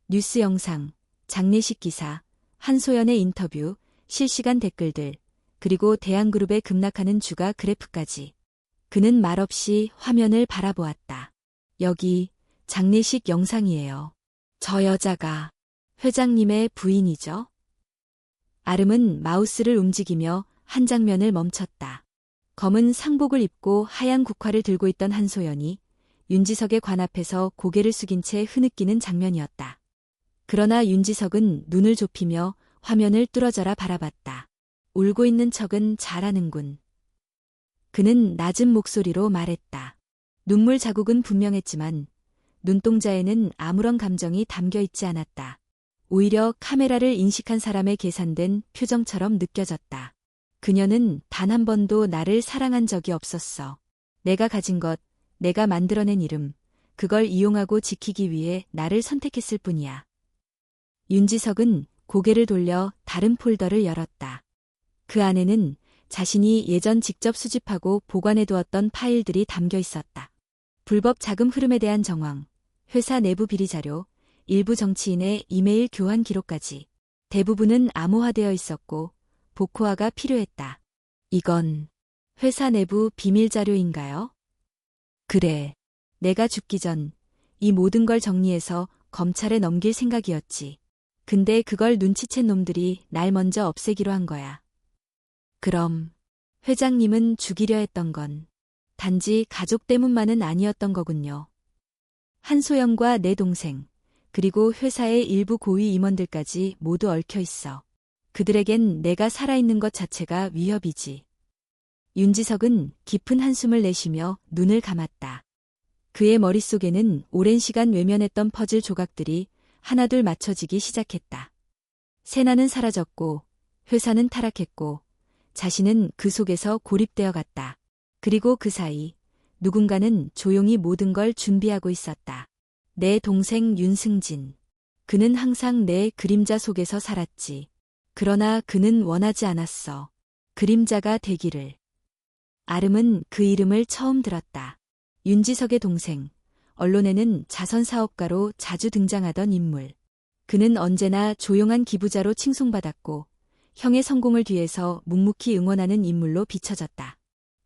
뉴스 영상, 장례식 기사, 한소연의 인터뷰, 실시간 댓글들, 그리고 대한그룹의 급락하는 주가 그래프까지. 그는 말없이 화면을 바라보았다. 여기 장례식 영상이에요. 저 여자가 회장님의 부인이죠? 아름은 마우스를 움직이며 한 장면을 멈췄다. 검은 상복을 입고 하얀 국화를 들고 있던 한소연이 윤지석의 관 앞에서 고개를 숙인 채 흐느끼는 장면이었다. 그러나 윤지석은 눈을 좁히며 화면을 뚫어져라 바라봤다. 울고 있는 척은 잘하는군. 그는 낮은 목소리로 말했다. 눈물 자국은 분명했지만 눈동자에는 아무런 감정이 담겨 있지 않았다. 오히려 카메라를 인식한 사람의 계산된 표정처럼 느껴졌다. 그녀는 단 한 번도 나를 사랑한 적이 없었어. 내가 가진 것, 내가 만들어낸 이름, 그걸 이용하고 지키기 위해 나를 선택했을 뿐이야. 윤지석은 고개를 돌려 다른 폴더를 열었다. 그 안에는 자신이 예전 직접 수집하고 보관해두었던 파일들이 담겨 있었다. 불법 자금 흐름에 대한 정황, 회사 내부 비리 자료, 일부 정치인의 이메일 교환 기록까지. 대부분은 암호화되어 있었고 복호화가 필요했다. 이건 회사 내부 비밀 자료인가요? 그래. 내가 죽기 전 이 모든 걸 정리해서 검찰에 넘길 생각이었지. 근데 그걸 눈치챈 놈들이 날 먼저 없애기로 한 거야. 그럼 회장님은 죽이려 했던 건 단지 가족 때문만은 아니었던 거군요. 한소영과 내 동생, 그리고 회사의 일부 고위 임원들까지 모두 얽혀 있어. 그들에겐 내가 살아있는 것 자체가 위협이지. 윤지석은 깊은 한숨을 내쉬며 눈을 감았다. 그의 머릿속에는 오랜 시간 외면했던 퍼즐 조각들이 하나둘 맞춰지기 시작했다. 세나는 사라졌고, 회사는 타락했고, 자신은 그 속에서 고립되어 갔다. 그리고 그 사이 누군가는 조용히 모든 걸 준비하고 있었다. 내 동생 윤승진. 그는 항상 내 그림자 속에서 살았지. 그러나 그는 원하지 않았어. 그림자가 되기를. 아름은 그 이름을 처음 들었다. 윤지석의 동생. 언론에는 자선사업가로 자주 등장하던 인물. 그는 언제나 조용한 기부자로 칭송받았고 형의 성공을 뒤에서 묵묵히 응원하는 인물로 비춰졌다.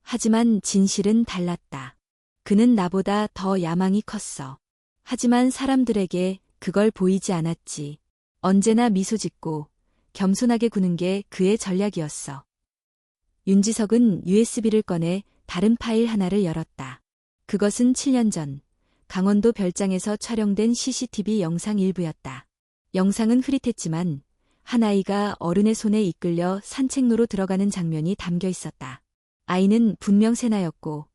하지만 진실은 달랐다. 그는 나보다 더 야망이 컸어. 하지만 사람들에게 그걸 보이지 않았지. 언제나 미소 짓고 겸손하게 구는 게 그의 전략이었어. 윤지석은 USB를 꺼내 다른 파일 하나를 열었다. 그것은 7년 전 강원도 별장에서 촬영된 CCTV 영상 일부였다. 영상은 흐릿했지만 한 아이가 어른의 손에 이끌려 산책로로 들어가는 장면이 담겨 있었다. 아이는 분명 세나였고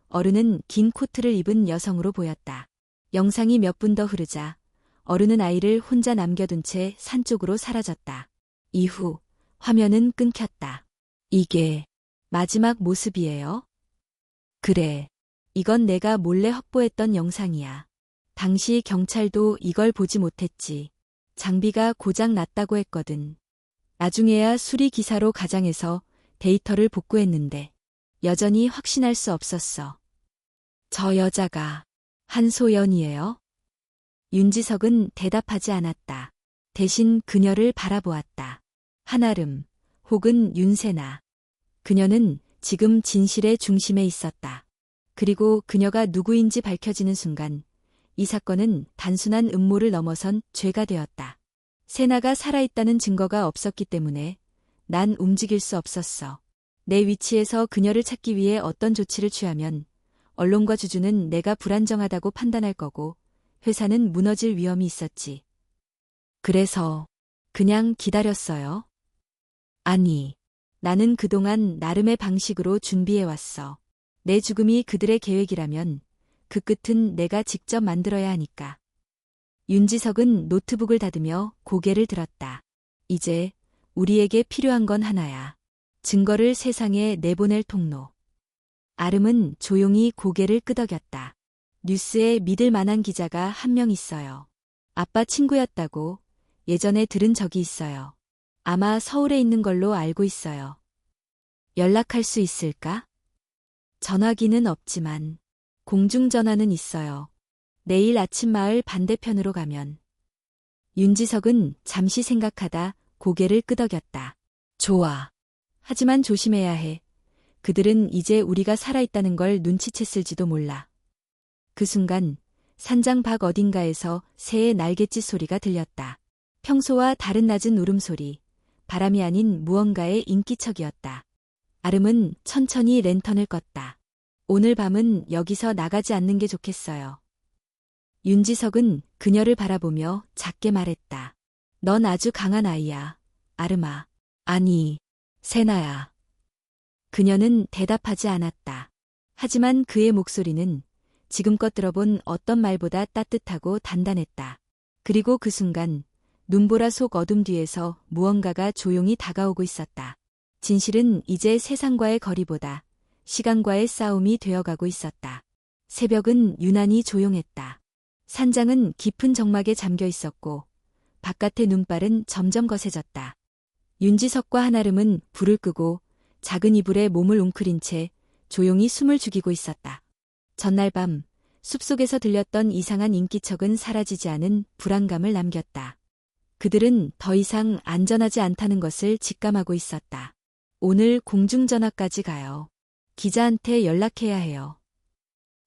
어른은 긴 코트를 입은 여성으로 보였다. 영상이 몇 분 더 흐르자 어른은 아이를 혼자 남겨둔 채 산 쪽으로 사라졌다. 이후 화면은 끊겼다. 이게 마지막 모습이에요? 그래. 이건 내가 몰래 확보했던 영상이야. 당시 경찰도 이걸 보지 못했지. 장비가 고장 났다고 했거든. 나중에야 수리 기사로 가장해서 데이터를 복구했는데 여전히 확신할 수 없었어. 저 여자가 한소연이에요? 윤지석은 대답하지 않았다. 대신 그녀를 바라보았다. 한아름, 혹은 윤세나. 그녀는 지금 진실의 중심에 있었다. 그리고 그녀가 누구인지 밝혀지는 순간 이 사건은 단순한 음모를 넘어선 죄가 되었다. 세나가 살아있다는 증거가 없었기 때문에 난 움직일 수 없었어. 내 위치에서 그녀를 찾기 위해 어떤 조치를 취하면 언론과 주주는 내가 불안정하다고 판단할 거고 회사는 무너질 위험이 있었지. 그래서 그냥 기다렸어요. 아니, 나는 그동안 나름의 방식으로 준비해왔어. 내 죽음이 그들의 계획이라면 그 끝은 내가 직접 만들어야 하니까. 윤지석은 노트북을 닫으며 고개를 들었다. 이제 우리에게 필요한 건 하나야. 증거를 세상에 내보낼 통로. 아름은 조용히 고개를 끄덕였다. 뉴스에 믿을 만한 기자가 한 명 있어요. 아빠 친구였다고 예전에 들은 적이 있어요. 아마 서울에 있는 걸로 알고 있어요. 연락할 수 있을까? 전화기는 없지만 공중전화는 있어요. 내일 아침 마을 반대편으로 가면. 윤지석은 잠시 생각하다 고개를 끄덕였다. 좋아. 하지만 조심해야 해. 그들은 이제 우리가 살아있다는 걸 눈치챘을지도 몰라. 그 순간 산장 밖 어딘가에서 새의 날갯짓 소리가 들렸다. 평소와 다른 낮은 울음소리, 바람이 아닌 무언가의 인기척이었다. 아름은 천천히 랜턴을 껐다. 오늘 밤은 여기서 나가지 않는 게 좋겠어요. 윤지석은 그녀를 바라보며 작게 말했다. 넌 아주 강한 아이야, 아름아. 아니, 세나야. 그녀는 대답하지 않았다. 하지만 그의 목소리는 지금껏 들어본 어떤 말보다 따뜻하고 단단했다. 그리고 그 순간 눈보라 속 어둠 뒤에서 무언가가 조용히 다가오고 있었다. 진실은 이제 세상과의 거리보다 시간과의 싸움이 되어가고 있었다. 새벽은 유난히 조용했다. 산장은 깊은 정막에 잠겨 있었고 바깥의 눈발은 점점 거세졌다. 윤지석과 한아름은 불을 끄고 작은 이불에 몸을 웅크린 채 조용히 숨을 죽이고 있었다. 전날 밤 숲속에서 들렸던 이상한 인기척은 사라지지 않은 불안감을 남겼다. 그들은 더 이상 안전하지 않다는 것을 직감하고 있었다. 오늘 공중전화까지 가요. 기자한테 연락해야 해요.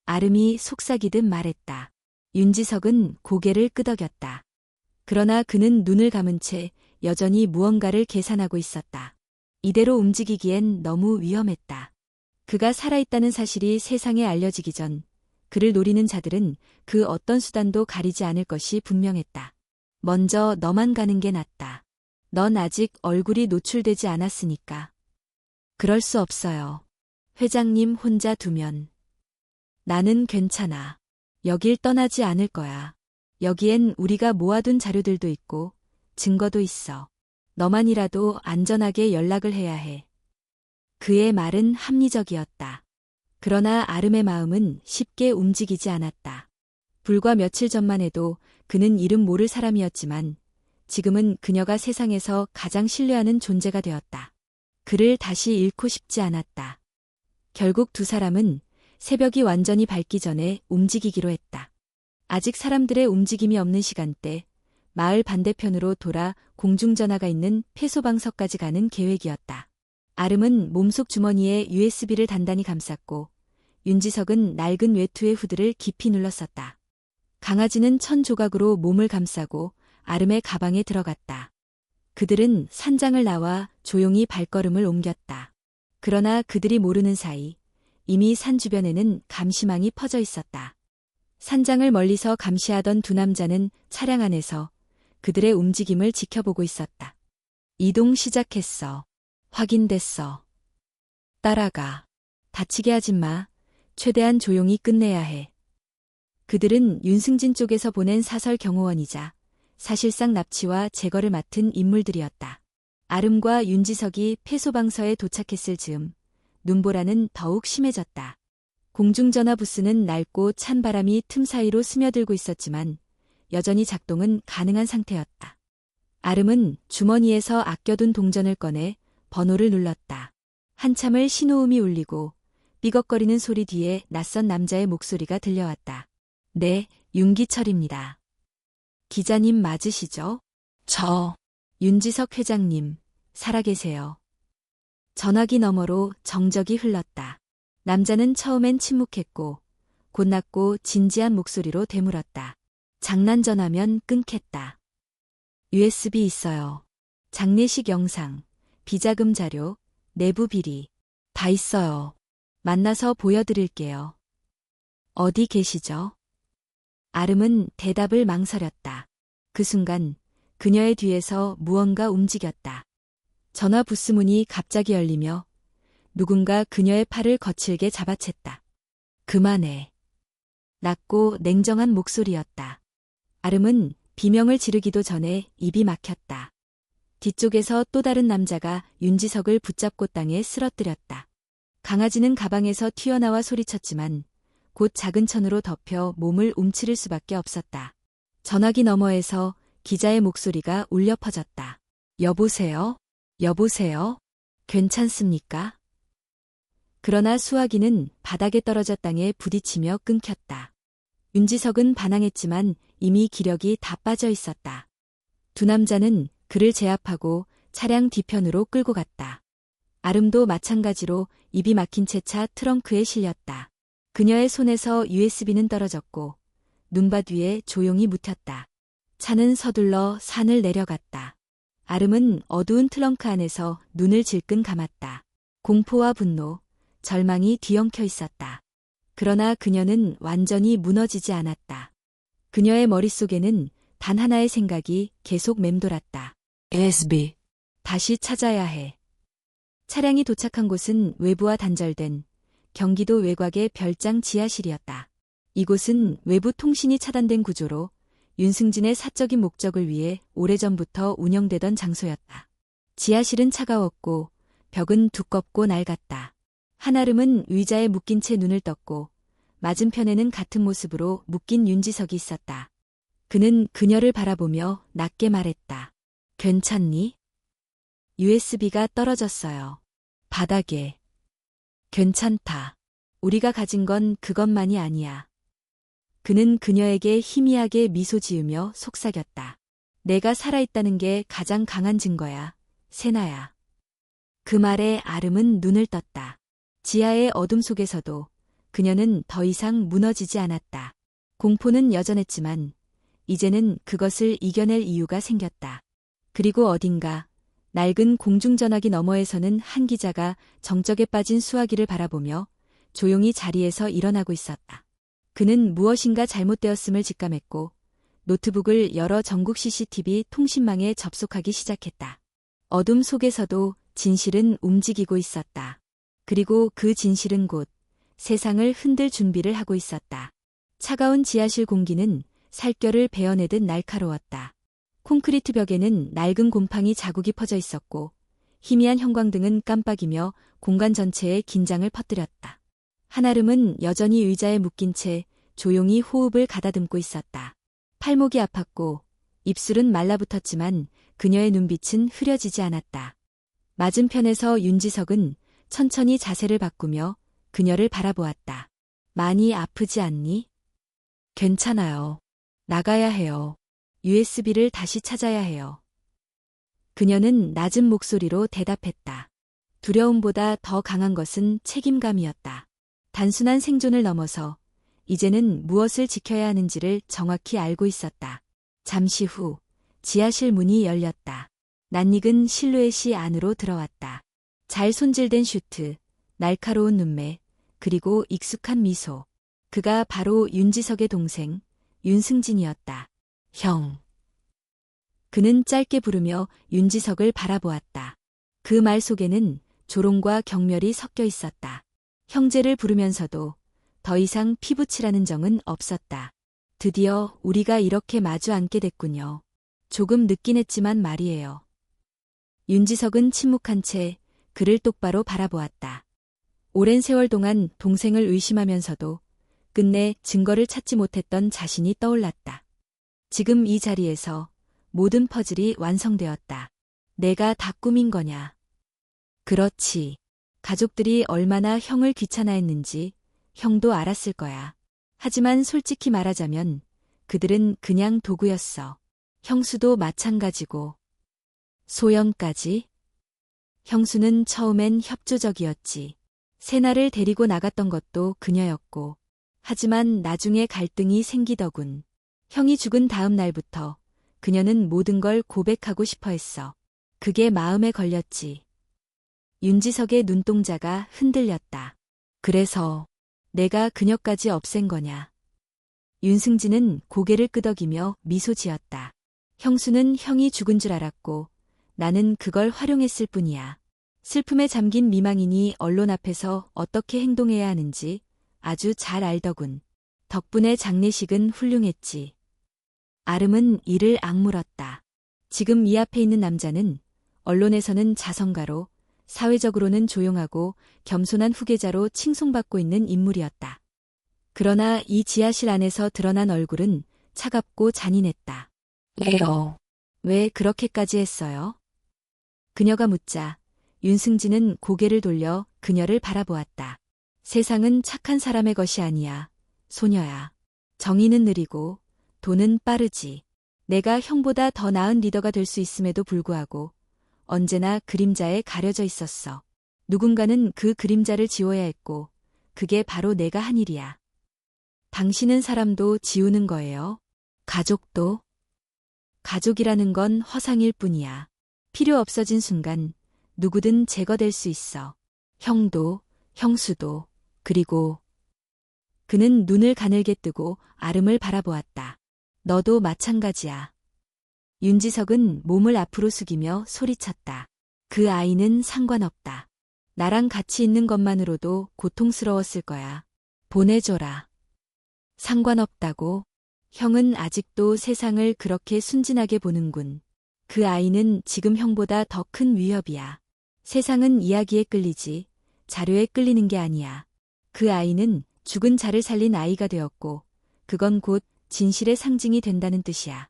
아름이 속삭이듯 말했다. 윤지석은 고개를 끄덕였다. 그러나 그는 눈을 감은 채 여전히 무언가를 계산하고 있었다. 이대로 움직이기엔 너무 위험했다. 그가 살아있다는 사실이 세상에 알려지기 전 그를 노리는 자들은 그 어떤 수단도 가리지 않을 것이 분명했다. 먼저 너만 가는 게 낫다. 넌 아직 얼굴이 노출되지 않았으니까. 그럴 수 없어요. 회장님 혼자 두면. 나는 괜찮아. 여길 떠나지 않을 거야. 여기엔 우리가 모아둔 자료들도 있고 증거도 있어. 너만이라도 안전하게 연락을 해야 해. 그의 말은 합리적이었다. 그러나 아름의 마음은 쉽게 움직이지 않았다. 불과 며칠 전만 해도 그는 이름 모를 사람이었지만 지금은 그녀가 세상에서 가장 신뢰하는 존재가 되었다. 그를 다시 잃고 싶지 않았다. 결국 두 사람은 새벽이 완전히 밝기 전에 움직이기로 했다. 아직 사람들의 움직임이 없는 시간대, 마을 반대편으로 돌아 공중전화가 있는 폐소방서까지 가는 계획이었다. 아름은 몸속 주머니에 USB를 단단히 감쌌고 윤지석은 낡은 외투의 후드를 깊이 눌렀었다. 강아지는 천 조각으로 몸을 감싸고 아름의 가방에 들어갔다. 그들은 산장을 나와 조용히 발걸음을 옮겼다. 그러나 그들이 모르는 사이 이미 산 주변에는 감시망이 퍼져 있었다. 산장을 멀리서 감시하던 두 남자는 차량 안에서 그들의 움직임을 지켜보고 있었다. 이동 시작했어. 확인됐어. 따라가. 다치게 하지 마. 최대한 조용히 끝내야 해. 그들은 윤승진 쪽에서 보낸 사설 경호원이자 사실상 납치와 제거를 맡은 인물들이었다. 아름과 윤지석이 폐소방서에 도착했을 즈음 눈보라는 더욱 심해졌다. 공중전화 부스는 낡고 찬 바람이 틈 사이로 스며들고 있었지만 여전히 작동은 가능한 상태였다. 아름은 주머니에서 아껴둔 동전을 꺼내 번호를 눌렀다. 한참을 신호음이 울리고 삐걱거리는 소리 뒤에 낯선 남자의 목소리가 들려왔다. 네, 윤기철입니다. 기자님 맞으시죠? 저, 윤지석 회장님, 살아계세요. 전화기 너머로 정적이 흘렀다. 남자는 처음엔 침묵했고 곧났고 진지한 목소리로 되물었다. 장난 전화면 끊겠다. USB 있어요. 장례식 영상, 비자금 자료, 내부 비리. 다 있어요. 만나서 보여드릴게요. 어디 계시죠? 아름은 대답을 망설였다. 그 순간 그녀의 뒤에서 무언가 움직였다. 전화 부스 문이 갑자기 열리며 누군가 그녀의 팔을 거칠게 잡아챘다. 그만해. 낮고 냉정한 목소리였다. 아름은 비명을 지르기도 전에 입이 막혔다. 뒤쪽에서 또 다른 남자가 윤지석을 붙잡고 땅에 쓰러뜨렸다. 강아지는 가방에서 튀어나와 소리쳤지만 곧 작은 천으로 덮여 몸을 움츠릴 수밖에 없었다. 전화기 너머에서 기자의 목소리가 울려 퍼졌다. 여보세요? 여보세요? 괜찮습니까? 그러나 수화기는 바닥에 떨어져 땅에 부딪히며 끊겼다. 윤지석은 반항했지만 이미 기력이 다 빠져 있었다. 두 남자는 그를 제압하고 차량 뒤편으로 끌고 갔다. 아름도 마찬가지로 입이 막힌 채 차 트렁크에 실렸다. 그녀의 손에서 USB는 떨어졌고 눈밭 위에 조용히 묻혔다. 차는 서둘러 산을 내려갔다. 아름은 어두운 트렁크 안에서 눈을 질끈 감았다. 공포와 분노, 절망이 뒤엉켜 있었다. 그러나 그녀는 완전히 무너지지 않았다. 그녀의 머릿속에는 단 하나의 생각이 계속 맴돌았다. USB. 다시 찾아야 해. 차량이 도착한 곳은 외부와 단절된 경기도 외곽의 별장 지하실이었다. 이곳은 외부 통신이 차단된 구조로 윤승진의 사적인 목적을 위해 오래전부터 운영되던 장소였다. 지하실은 차가웠고 벽은 두껍고 낡았다. 한아름은 의자에 묶인 채 눈을 떴고 맞은편에는 같은 모습으로 묶인 윤지석이 있었다. 그는 그녀를 바라보며 낮게 말했다. 괜찮니? USB가 떨어졌어요. 바닥에. 괜찮다. 우리가 가진 건 그것만이 아니야. 그는 그녀에게 희미하게 미소 지으며 속삭였다. 내가 살아있다는 게 가장 강한 증거야, 세나야. 그 말에 아름은 눈을 떴다. 지하의 어둠 속에서도 그녀는 더 이상 무너지지 않았다. 공포는 여전했지만 이제는 그것을 이겨낼 이유가 생겼다. 그리고 어딘가 낡은 공중전화기 너머에서는 한 기자가 정적에 빠진 수화기를 바라보며 조용히 자리에서 일어나고 있었다. 그는 무엇인가 잘못되었음을 직감했고 노트북을 열어 전국 CCTV 통신망에 접속하기 시작했다. 어둠 속에서도 진실은 움직이고 있었다. 그리고 그 진실은 곧 세상을 흔들 준비를 하고 있었다. 차가운 지하실 공기는 살결을 베어내듯 날카로웠다. 콘크리트 벽에는 낡은 곰팡이 자국이 퍼져 있었고 희미한 형광등은 깜빡이며 공간 전체에 긴장을 퍼뜨렸다. 한아름은 여전히 의자에 묶인 채 조용히 호흡을 가다듬고 있었다. 팔목이 아팠고 입술은 말라붙었지만 그녀의 눈빛은 흐려지지 않았다. 맞은편에서 윤지석은 천천히 자세를 바꾸며 그녀를 바라보았다. 많이 아프지 않니? 괜찮아요. 나가야 해요. USB를 다시 찾아야 해요. 그녀는 낮은 목소리로 대답했다. 두려움보다 더 강한 것은 책임감이었다. 단순한 생존을 넘어서 이제는 무엇을 지켜야 하는지를 정확히 알고 있었다. 잠시 후 지하실 문이 열렸다. 낯익은 실루엣이 안으로 들어왔다. 잘 손질된 슈트, 날카로운 눈매, 그리고 익숙한 미소. 그가 바로 윤지석의 동생, 윤승진이었다. 형. 그는 짧게 부르며 윤지석을 바라보았다. 그 말 속에는 조롱과 경멸이 섞여 있었다. 형제를 부르면서도 더 이상 피부치라는 정은 없었다. 드디어 우리가 이렇게 마주 앉게 됐군요. 조금 늦긴 했지만 말이에요. 윤지석은 침묵한 채 그를 똑바로 바라보았다. 오랜 세월 동안 동생을 의심하면서도 끝내 증거를 찾지 못했던 자신이 떠올랐다. 지금 이 자리에서 모든 퍼즐이 완성되었다. 내가 다 꾸민 거냐? 그렇지. 가족들이 얼마나 형을 귀찮아했는지 형도 알았을 거야. 하지만 솔직히 말하자면 그들은 그냥 도구였어. 형수도 마찬가지고. 소영까지? 형수는 처음엔 협조적이었지. 세나를 데리고 나갔던 것도 그녀였고. 하지만 나중에 갈등이 생기더군. 형이 죽은 다음 날부터 그녀는 모든 걸 고백하고 싶어 했어. 그게 마음에 걸렸지. 윤지석의 눈동자가 흔들렸다. 그래서 내가 그녀까지 없앤 거냐. 윤승진은 고개를 끄덕이며 미소 지었다. 형수는 형이 죽은 줄 알았고 나는 그걸 활용했을 뿐이야. 슬픔에 잠긴 미망인이 언론 앞에서 어떻게 행동해야 하는지 아주 잘 알더군. 덕분에 장례식은 훌륭했지. 아름은 이를 악물었다. 지금 이 앞에 있는 남자는 언론에서는 자성가로, 사회적으로는 조용하고 겸손한 후계자로 칭송받고 있는 인물이었다. 그러나 이 지하실 안에서 드러난 얼굴은 차갑고 잔인했다. 왜요? 왜 그렇게까지 했어요? 그녀가 묻자 윤승진은 고개를 돌려 그녀를 바라보았다. 세상은 착한 사람의 것이 아니야. 소녀야. 정의는 느리고 돈은 빠르지. 내가 형보다 더 나은 리더가 될 수 있음에도 불구하고 언제나 그림자에 가려져 있었어. 누군가는 그 그림자를 지워야 했고 그게 바로 내가 한 일이야. 당신은 사람도 지우는 거예요. 가족도. 가족이라는 건 허상일 뿐이야. 필요 없어진 순간 누구든 제거될 수 있어. 형도, 형수도, 그리고 그는 눈을 가늘게 뜨고 아름을 바라보았다. 너도 마찬가지야. 윤지석은 몸을 앞으로 숙이며 소리쳤다. 그 아이는 상관없다. 나랑 같이 있는 것만으로도 고통스러웠을 거야. 보내줘라. 상관없다고? 형은 아직도 세상을 그렇게 순진하게 보는군. 그 아이는 지금 형보다 더 큰 위협이야. 세상은 이야기에 끌리지, 자료에 끌리는 게 아니야. 그 아이는 죽은 자를 살린 아이가 되었고, 그건 곧 진실의 상징이 된다는 뜻이야.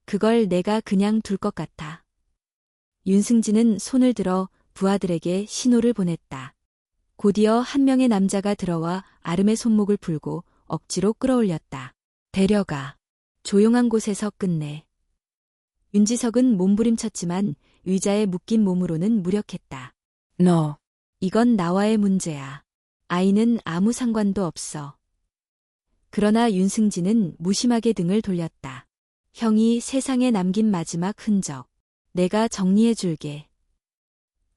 그걸 내가 그냥 둘 것 같아. 윤승진은 손을 들어 부하들에게 신호를 보냈다. 곧이어 한 명의 남자가 들어와 아름의 손목을 풀고 억지로 끌어올렸다. 데려가. 조용한 곳에서 끝내. 윤지석은 몸부림쳤지만 의자에 묶인 몸으로는 무력했다. 너. 이건 나와의 문제야. 아이는 아무 상관도 없어. 그러나 윤승진은 무심하게 등을 돌렸다. 형이 세상에 남긴 마지막 흔적. 내가 정리해줄게.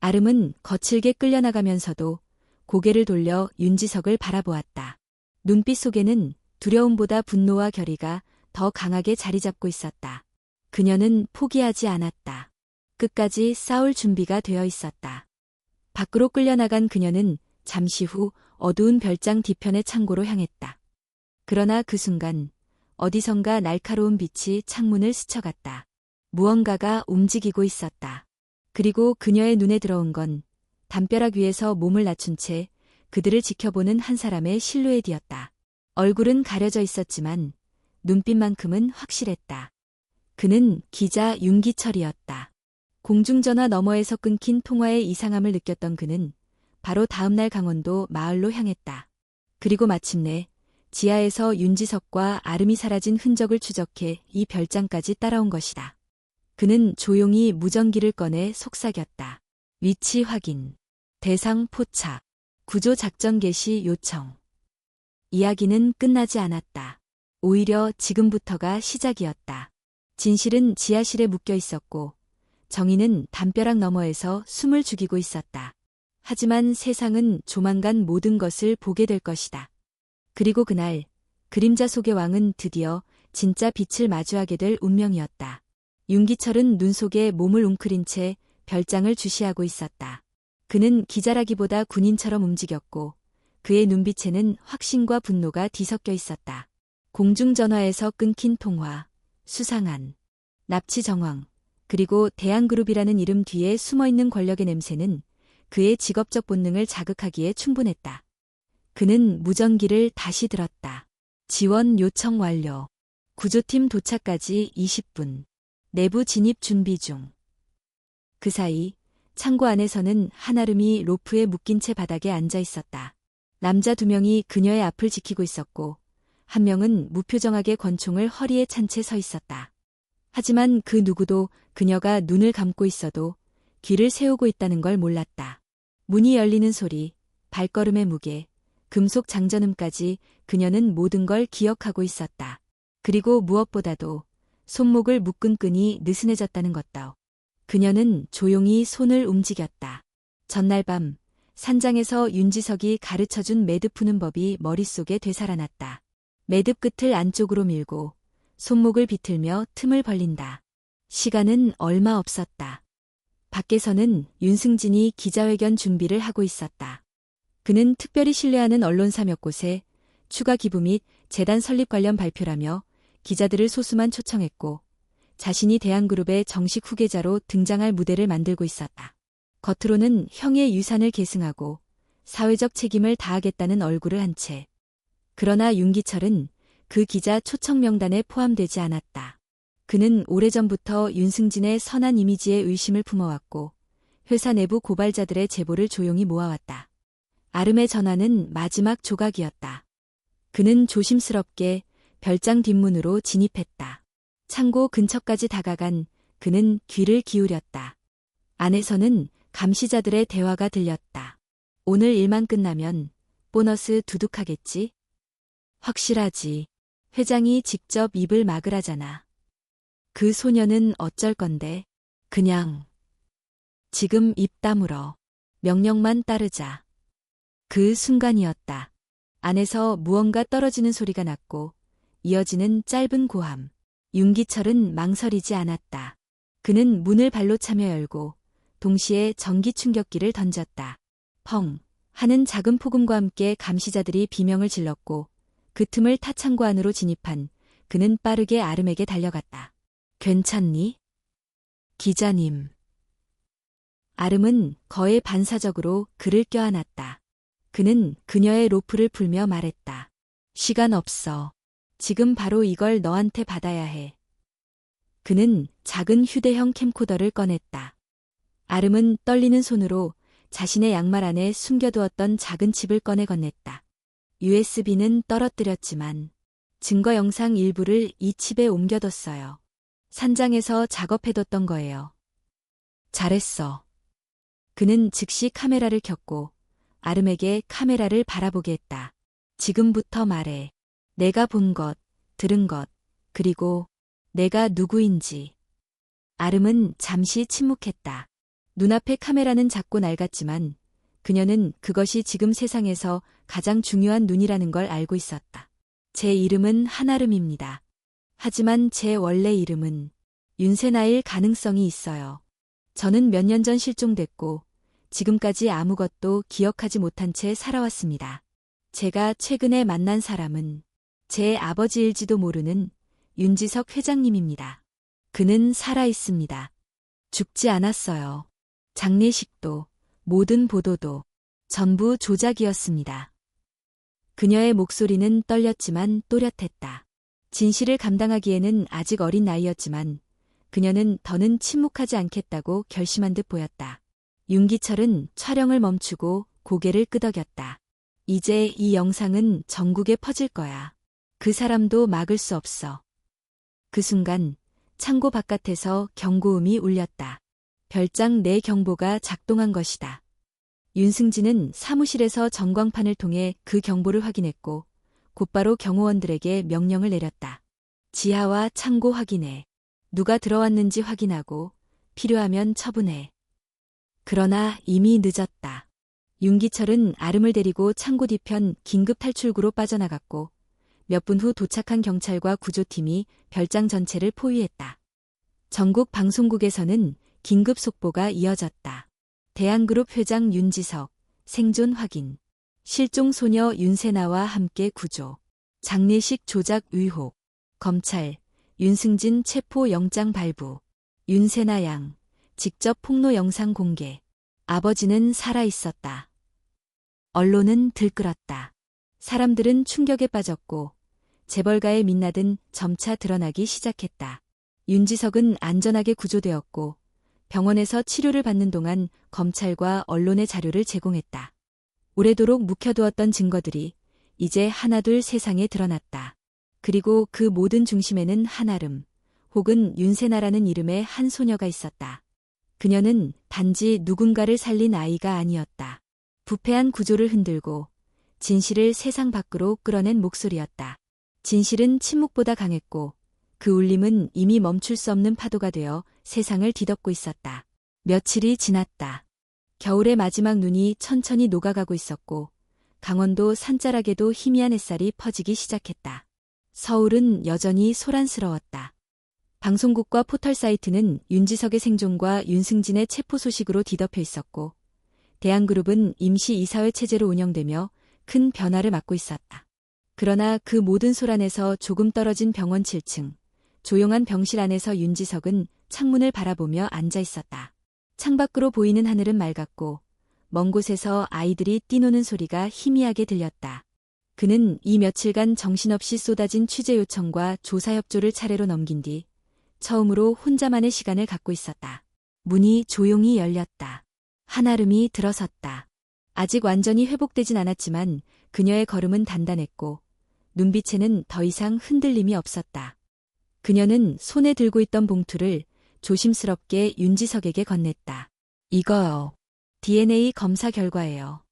아름은 거칠게 끌려나가면서도 고개를 돌려 윤지석을 바라보았다. 눈빛 속에는 두려움보다 분노와 결의가 더 강하게 자리 잡고 있었다. 그녀는 포기하지 않았다. 끝까지 싸울 준비가 되어 있었다. 밖으로 끌려나간 그녀는 잠시 후 어두운 별장 뒤편의 창고로 향했다. 그러나 그 순간 어디선가 날카로운 빛이 창문을 스쳐갔다. 무언가가 움직이고 있었다. 그리고 그녀의 눈에 들어온 건 담벼락 위에서 몸을 낮춘 채 그들을 지켜보는 한 사람의 실루엣이었다. 얼굴은 가려져 있었지만 눈빛만큼은 확실했다. 그는 기자 윤기철이었다. 공중전화 너머에서 끊긴 통화의 이상함을 느꼈던 그는 바로 다음날 강원도 마을로 향했다. 그리고 마침내 지하에서 윤지석과 아름이 사라진 흔적을 추적해 이 별장까지 따라온 것이다. 그는 조용히 무전기를 꺼내 속삭였다. 위치 확인. 대상 포착. 구조 작전 개시 요청. 이야기는 끝나지 않았다. 오히려 지금부터가 시작이었다. 진실은 지하실에 묶여 있었고 정의는 담벼락 너머에서 숨을 죽이고 있었다. 하지만 세상은 조만간 모든 것을 보게 될 것이다. 그리고 그날 그림자 속의 왕은 드디어 진짜 빛을 마주하게 될 운명이었다. 윤기철은 눈 속에 몸을 웅크린 채 별장을 주시하고 있었다. 그는 기자라기보다 군인처럼 움직였고 그의 눈빛에는 확신과 분노가 뒤섞여 있었다. 공중전화에서 끊긴 통화, 수상한, 납치 정황, 그리고 대한그룹이라는 이름 뒤에 숨어있는 권력의 냄새는 그의 직업적 본능을 자극하기에 충분했다. 그는 무전기를 다시 들었다. 지원 요청 완료. 구조팀 도착까지 20분. 내부 진입 준비 중. 그 사이 창고 안에서는 한아름이 로프에 묶인 채 바닥에 앉아 있었다. 남자 2명이 그녀의 앞을 지키고 있었고 한 명은 무표정하게 권총을 허리에 찬 채 서 있었다. 하지만 그 누구도 그녀가 눈을 감고 있어도 귀를 세우고 있다는 걸 몰랐다. 문이 열리는 소리, 발걸음의 무게, 금속 장전음까지 그녀는 모든 걸 기억하고 있었다. 그리고 무엇보다도 손목을 묶은 끈이 느슨해졌다는 것도. 그녀는 조용히 손을 움직였다. 전날 밤 산장에서 윤지석이 가르쳐준 매듭 푸는 법이 머릿속에 되살아났다. 매듭 끝을 안쪽으로 밀고 손목을 비틀며 틈을 벌린다. 시간은 얼마 없었다. 밖에서는 윤승진이 기자회견 준비를 하고 있었다. 그는 특별히 신뢰하는 언론사 몇 곳에 추가 기부 및 재단 설립 관련 발표라며 기자들을 소수만 초청했고 자신이 대한그룹의 정식 후계자로 등장할 무대를 만들고 있었다. 겉으로는 형의 유산을 계승하고 사회적 책임을 다하겠다는 얼굴을 한 채. 그러나 윤기철은 그 기자 초청 명단에 포함되지 않았다. 그는 오래전부터 윤승진의 선한 이미지에 의심을 품어왔고 회사 내부 고발자들의 제보를 조용히 모아왔다. 아름의 전화는 마지막 조각이었다. 그는 조심스럽게 별장 뒷문으로 진입했다. 창고 근처까지 다가간 그는 귀를 기울였다. 안에서는 감시자들의 대화가 들렸다. 오늘 일만 끝나면 보너스 두둑하겠지? 확실하지. 회장이 직접 입을 막으라잖아. 그 소녀는 어쩔 건데? 그냥 지금 입 다물어. 명령만 따르자. 그 순간이었다. 안에서 무언가 떨어지는 소리가 났고 이어지는 짧은 고함. 윤기철은 망설이지 않았다. 그는 문을 발로 차며 열고 동시에 전기 충격기를 던졌다. 펑 하는 작은 폭음과 함께 감시자들이 비명을 질렀고 그 틈을 타 창고 안으로 진입한 그는 빠르게 아름에게 달려갔다. 괜찮니? 기자님. 아름은 거의 반사적으로 그를 껴안았다. 그는 그녀의 로프를 풀며 말했다. 시간 없어. 지금 바로 이걸 너한테 받아야 해. 그는 작은 휴대형 캠코더를 꺼냈다. 아름은 떨리는 손으로 자신의 양말 안에 숨겨두었던 작은 칩을 꺼내 건넸다. USB는 떨어뜨렸지만 증거 영상 일부를 이 칩에 옮겨뒀어요. 산장에서 작업해뒀던 거예요. 잘했어. 그는 즉시 카메라를 켰고 아름에게 카메라를 바라보게 했다. 지금부터 말해. 내가 본 것, 들은 것, 그리고 내가 누구인지. 아름은 잠시 침묵했다. 눈앞의 카메라는 작고 낡았지만 그녀는 그것이 지금 세상에서 가장 중요한 눈이라는 걸 알고 있었다. 제 이름은 한아름입니다. 하지만 제 원래 이름은 윤세나일 가능성이 있어요. 저는 몇 년 전 실종됐고 지금까지 아무것도 기억하지 못한 채 살아왔습니다. 제가 최근에 만난 사람은 제 아버지일지도 모르는 윤지석 회장님입니다. 그는 살아있습니다. 죽지 않았어요. 장례식도 모든 보도도 전부 조작이었습니다. 그녀의 목소리는 떨렸지만 또렷했다. 진실을 감당하기에는 아직 어린 나이였지만 그녀는 더는 침묵하지 않겠다고 결심한 듯 보였다. 윤기철은 촬영을 멈추고 고개를 끄덕였다. 이제 이 영상은 전국에 퍼질 거야. 그 사람도 막을 수 없어. 그 순간 창고 바깥에서 경고음이 울렸다. 별장 내 경보가 작동한 것이다. 윤승진은 사무실에서 전광판을 통해 그 경보를 확인했고 곧바로 경호원들에게 명령을 내렸다. 지하와 창고 확인해. 누가 들어왔는지 확인하고 필요하면 처분해. 그러나 이미 늦었다. 윤기철은 아름을 데리고 창고 뒤편 긴급 탈출구로 빠져나갔고 몇 분 후 도착한 경찰과 구조팀이 별장 전체를 포위했다. 전국 방송국에서는 긴급 속보가 이어졌다. 대한그룹 회장 윤지석, 생존 확인. 실종 소녀 윤세나와 함께 구조. 장례식 조작 의혹. 검찰, 윤승진 체포 영장 발부. 윤세나 양, 직접 폭로 영상 공개. 아버지는 살아있었다. 언론은 들끓었다. 사람들은 충격에 빠졌고 재벌가의 민낯은 점차 드러나기 시작했다. 윤지석은 안전하게 구조되었고 병원에서 치료를 받는 동안 검찰과 언론의 자료를 제공했다. 오래도록 묵혀두었던 증거들이 이제 하나둘 세상에 드러났다. 그리고 그 모든 중심에는 한아름, 혹은 윤세나라는 이름의 한 소녀가 있었다. 그녀는 단지 누군가를 살린 아이가 아니었다. 부패한 구조를 흔들고 진실을 세상 밖으로 끌어낸 목소리였다. 진실은 침묵보다 강했고 그 울림은 이미 멈출 수 없는 파도가 되어 세상을 뒤덮고 있었다. 며칠이 지났다. 겨울의 마지막 눈이 천천히 녹아가고 있었고 강원도 산자락에도 희미한 햇살이 퍼지기 시작했다. 서울은 여전히 소란스러웠다. 방송국과 포털 사이트는 윤지석의 생존과 윤승진의 체포 소식으로 뒤덮여 있었고 대한그룹은 임시 이사회 체제로 운영되며 큰 변화를 맞고 있었다. 그러나 그 모든 소란에서 조금 떨어진 병원 7층, 조용한 병실 안에서 윤지석은 창문을 바라보며 앉아 있었다. 창밖으로 보이는 하늘은 맑았고 먼 곳에서 아이들이 뛰노는 소리가 희미하게 들렸다. 그는 이 며칠간 정신없이 쏟아진 취재 요청과 조사 협조를 차례로 넘긴 뒤 처음으로 혼자만의 시간을 갖고 있었다. 문이 조용히 열렸다. 한아름이 들어섰다. 아직 완전히 회복되진 않았지만 그녀의 걸음은 단단했고 눈빛에는 더 이상 흔들림이 없었다. 그녀는 손에 들고 있던 봉투를 조심스럽게 윤지석에게 건넸다. 이거요. DNA 검사 결과예요.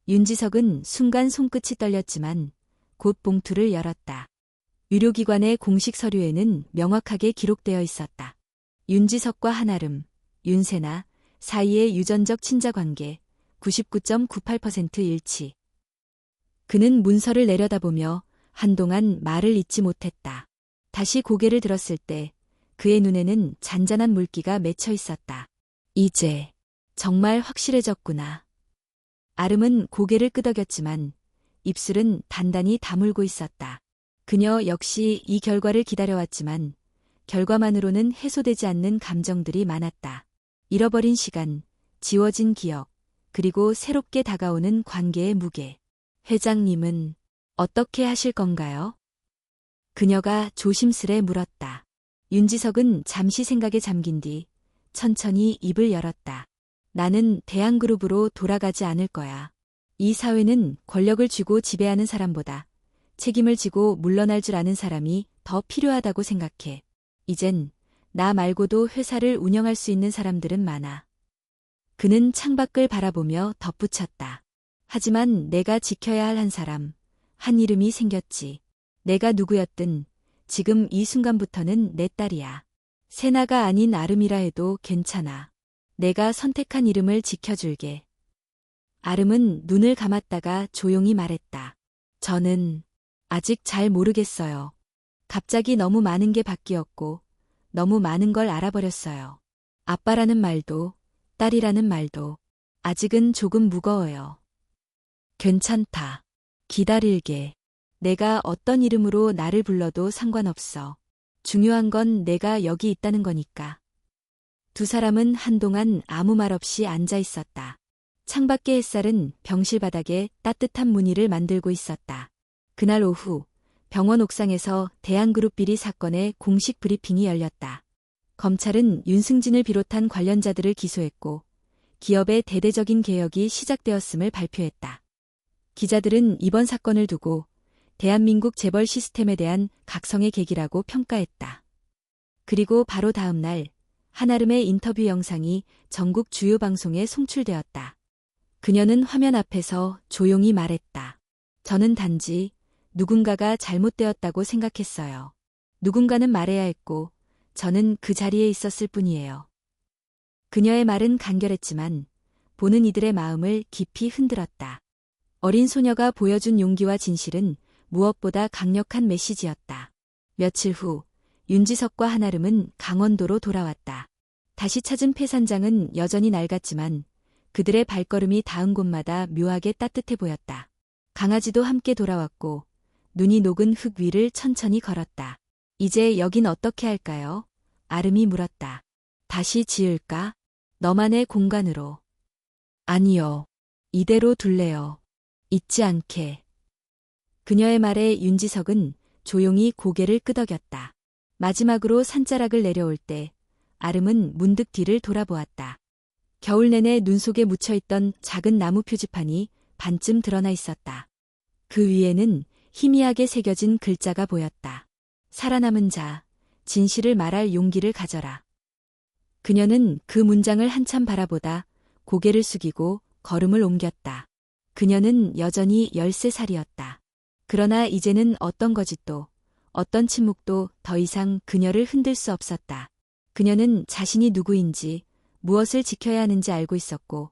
윤지석은 순간 손끝이 떨렸지만 곧 봉투를 열었다. 의료기관의 공식 서류에는 명확하게 기록되어 있었다. 윤지석과 한아름, 윤세나 사이의 유전적 친자관계 99.98% 일치. 그는 문서를 내려다보며 한동안 말을 잇지 못했다. 다시 고개를 들었을 때 그의 눈에는 잔잔한 물기가 맺혀 있었다. 이제 정말 확실해졌구나. 아름은 고개를 끄덕였지만 입술은 단단히 다물고 있었다. 그녀 역시 이 결과를 기다려왔지만 결과만으로는 해소되지 않는 감정들이 많았다. 잃어버린 시간, 지워진 기억, 그리고 새롭게 다가오는 관계의 무게. 회장님은 어떻게 하실 건가요? 그녀가 조심스레 물었다. 윤지석은 잠시 생각에 잠긴 뒤 천천히 입을 열었다. 나는 대한그룹으로 돌아가지 않을 거야. 이 사회는 권력을 쥐고 지배하는 사람보다 책임을 지고 물러날 줄 아는 사람이 더 필요하다고 생각해. 이젠 나 말고도 회사를 운영할 수 있는 사람들은 많아. 그는 창밖을 바라보며 덧붙였다. 하지만 내가 지켜야 할 한 사람, 한 이름이 생겼지. 내가 누구였든 지금 이 순간부터는 내 딸이야. 세나가 아닌 아름이라 해도 괜찮아. 내가 선택한 이름을 지켜줄게. 아름은 눈을 감았다가 조용히 말했다. 저는 아직 잘 모르겠어요. 갑자기 너무 많은 게 바뀌었고 너무 많은 걸 알아버렸어요. 아빠라는 말도 딸이라는 말도 아직은 조금 무거워요. 괜찮다. 기다릴게. 내가 어떤 이름으로 나를 불러도 상관없어. 중요한 건 내가 여기 있다는 거니까. 두 사람은 한동안 아무 말 없이 앉아 있었다. 창밖의 햇살은 병실 바닥에 따뜻한 무늬를 만들고 있었다. 그날 오후 병원 옥상에서 대한그룹 비리 사건의 공식 브리핑이 열렸다. 검찰은 윤승진을 비롯한 관련자들을 기소했고 기업의 대대적인 개혁이 시작되었음을 발표했다. 기자들은 이번 사건을 두고 대한민국 재벌 시스템에 대한 각성의 계기라고 평가했다. 그리고 바로 다음 날 한아름의 인터뷰 영상이 전국 주요 방송에 송출되었다. 그녀는 화면 앞에서 조용히 말했다. 저는 단지 누군가가 잘못되었다고 생각했어요. 누군가는 말해야 했고 저는 그 자리에 있었을 뿐이에요. 그녀의 말은 간결했지만 보는 이들의 마음을 깊이 흔들었다. 어린 소녀가 보여준 용기와 진실은 무엇보다 강력한 메시지였다. 며칠 후 윤지석과 한아름은 강원도로 돌아왔다. 다시 찾은 폐산장은 여전히 낡았지만 그들의 발걸음이 닿은 곳마다 묘하게 따뜻해 보였다. 강아지도 함께 돌아왔고 눈이 녹은 흙 위를 천천히 걸었다. 이제 여긴 어떻게 할까요? 아름이 물었다. 다시 지을까? 너만의 공간으로. 아니요. 이대로 둘래요. 잊지 않게. 그녀의 말에 윤지석은 조용히 고개를 끄덕였다. 마지막으로 산자락을 내려올 때 아름은 문득 뒤를 돌아보았다. 겨울 내내 눈 속에 묻혀있던 작은 나무 표지판이 반쯤 드러나 있었다. 그 위에는 희미하게 새겨진 글자가 보였다. 살아남은 자, 진실을 말할 용기를 가져라. 그녀는 그 문장을 한참 바라보다 고개를 숙이고 걸음을 옮겼다. 그녀는 여전히 13살이었다. 그러나 이제는 어떤 거짓도, 어떤 침묵도 더 이상 그녀를 흔들 수 없었다. 그녀는 자신이 누구인지, 무엇을 지켜야 하는지 알고 있었고,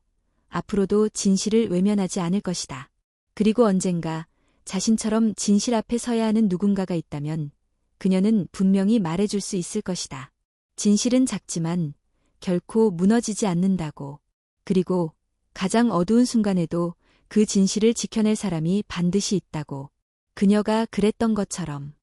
앞으로도 진실을 외면하지 않을 것이다. 그리고 언젠가 자신처럼 진실 앞에 서야 하는 누군가가 있다면 그녀는 분명히 말해줄 수 있을 것이다. 진실은 작지만 결코 무너지지 않는다고. 그리고 가장 어두운 순간에도 그 진실을 지켜낼 사람이 반드시 있다고. 그녀가 그랬던 것처럼.